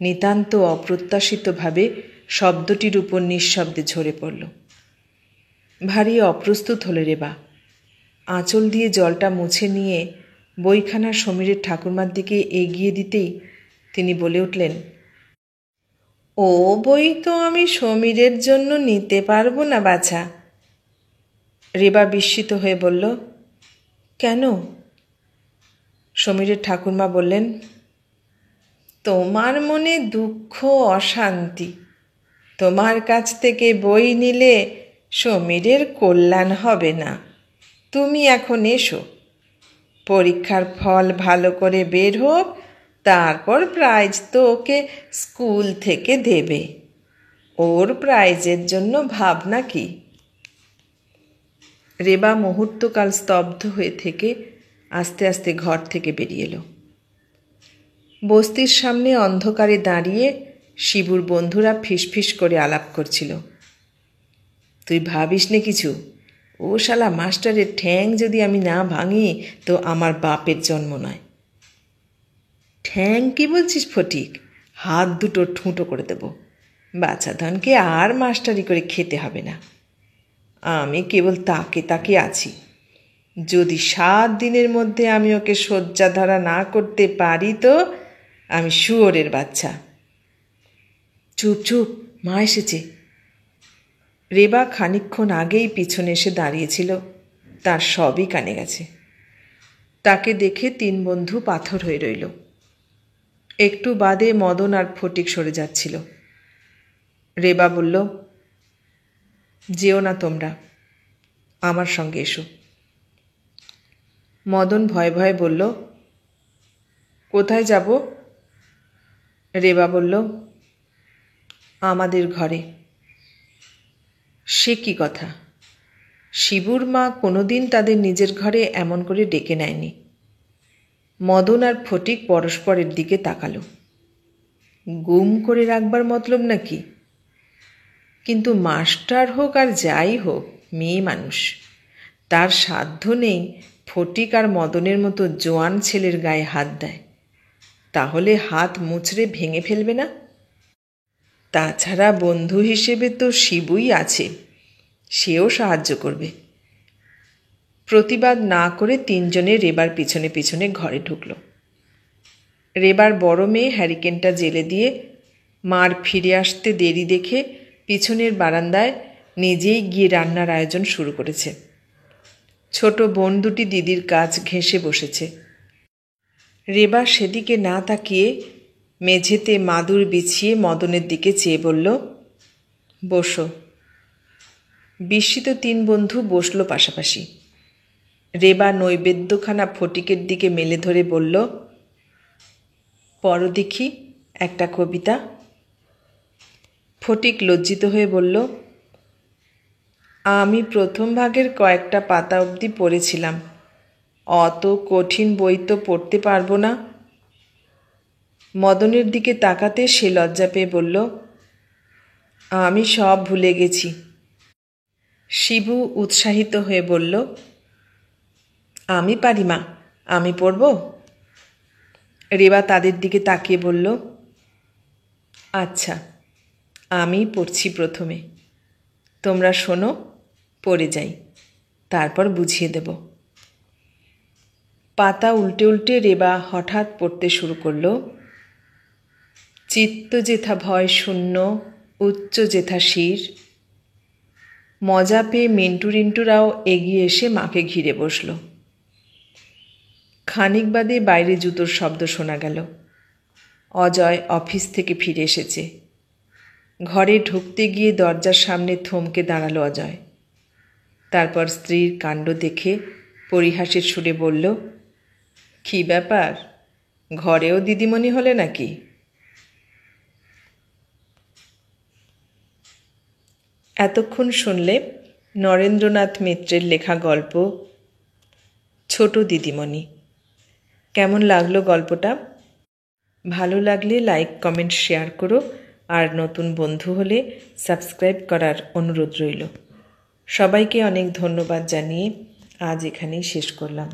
নিতান্ত অপ্রত্যাশিতভাবে শব্দটির উপর নিঃশব্দে ঝরে পড়ল। ভারী অপ্রস্তুত হল রেবা। আঁচল দিয়ে জলটা মুছে নিয়ে বইখানা সমীরের ঠাকুরমার দিকে এগিয়ে দিতেই তিনি বলে উঠলেন, ও বই তো আমি সমীরের জন্য নিতে পারবো না বাছা। রেবা বিস্মিত হয়ে বলল, কেন? সমীরের ঠাকুরমা বললেন, তোমার মনে দুঃখ অশান্তি, তোমার কাছ থেকে বই নিলে সমীরের কল্যাণ হবে না। তুমি এখন এসো, পরীক্ষার ফল ভালো করে বের হোক, তারপর প্রাইজ তো ওকে স্কুল থেকে দেবে। ওর প্রাইজের জন্য ভাবনা কি? রেবা মুহূর্তকাল স্তব্ধ হয়ে থেকে আস্তে আস্তে ঘর থেকে বেরিয়ে এলো। বস্তির সামনে অন্ধকারে দাঁড়িয়ে শিবুর বন্ধুরা ফিসফিস করে আলাপ করছিল। তুই ভাবিস নে কিছু, ও শালা মাস্টারের ঠ্যাং যদি আমি না ভাঙি তো আমার বাপের জন্ম নয়। ঠ্যাং কি বলছিস ফটিক? হাত দুটো ঠুঁটো করে দেব। বাচ্চাধনকে আর মাস্টারি করে খেতে হবে না। আমি কেবল তাকে তাকে আছি। যদি 7 দিনের মধ্যে আমি ওকে শয্যাধারা না করতে পারি তো আমি শুয়োরের বাচ্চা। চুপ চুপ, মা এসেছে। রেবা খানিকক্ষণ আগেই পিছনে এসে দাঁড়িয়েছিল, তার সবই কানে গেছে। তাকে দেখে তিন বন্ধু পাথর হয়ে রইল। একটু বাদে মদন আর ফটিক সরে যাচ্ছিল। রেবা বলল, যেও না তোমরা, আমার সঙ্গে এসো। মদন ভয়ে ভয়ে বলল, কোথায় যাব? রেবা বলল, আমাদের ঘরে। সে কি কথা? শিবুর মা কোনোদিন তাদের নিজের ঘরে এমন করে ডেকে নেয়নি। মদন আর ফটিক পরস্পরের দিকে তাকালো। গুম করে রাখবার মতলব নাকি? কিন্তু মাস্টার হোক আর যাই হোক, মেয়ে মানুষ, তার সাধ্য নেই ফটিক আর মদনের মতো জোয়ান ছেলের গায়ে হাত দেয়। তাহলে হাত মুচড়ে ভেঙে ফেলবে না? তাছাড়া বন্ধু হিসেবে তো শিবুই আছে, সেও সাহায্য করবে। প্রতিবাদ না করে তিনজনে রেবার পিছনে পিছনে ঘরে ঢুকল। রেবার বড় মেয়ে হ্যারিকেনটা জেলে দিয়ে মার ফিরে আসতে দেরি দেখে পিছনের বারান্দায় নিজেই গিয়ে রান্নার আয়োজন শুরু করেছে। ছোট বোন দুটি দিদির কাজ ঘেঁষে বসেছে। রেবা সেদিকে না তাকিয়ে মেঝেতে মাদুর বিছিয়ে মদনের দিকে চেয়ে বলল, বসো। বিস্মিত তিন বন্ধু বসল পাশাপাশি। রেবা নৈবেদ্যখানা ফটিকের দিকে মেলে ধরে বলল, পড়ো দেখি একটা কবিতা। ফটিক লজ্জিত হয়ে বলল, আমি প্রথম ভাগের কয়েকটা পাতা অবধি পড়েছিলাম, অত কঠিন বই তো পড়তে পারবো না। মদনের দিকে তাকাতে সে লজ্জা পেয়ে বলল, আমি সব ভুলে গেছি। শিবু উৎসাহিত হয়ে বলল, আমি পারি মা, আমি পড়ব। রেবা তাদের দিকে তাকিয়ে বলল, আচ্ছা, আমি পড়ছি প্রথমে, তোমরা শোনো, পড়ে যাই, তারপর বুঝিয়ে দেব। পাতা উল্টে উল্টে রেবা হঠাৎ পড়তে শুরু করল, চিত্ত যেথা ভয় শূন্য, উচ্চ যেথা শির। মজা পেয়ে মিন্টু রিন্টুরাও এগিয়ে এসে মাকে ঘিরে বসল। খানিক বাদে বাইরে জুতোর শব্দ শোনা গেল। অজয় অফিস থেকে ফিরে এসেছে। ঘরে ঢুকতে গিয়ে দরজার সামনে থমকে দাঁড়ালো অজয়। তারপর স্ত্রীর কাণ্ড দেখে পরিহাসের সুরে বলল, কী ব্যাপার, ঘরেও দিদিমণি হলে নাকি? এতক্ষণ শুনলে নরেন্দ্রনাথ মিত্রের লেখা গল্প ছোট দিদিমণি। কেমন লাগলো গল্পটা? ভালো লাগলে লাইক, কমেন্ট, শেয়ার করো, আর নতুন বন্ধু হলে সাবস্ক্রাইব করার অনুরোধ রইল। সবাইকে অনেক ধন্যবাদ জানিয়ে আজ এখানেই শেষ করলাম।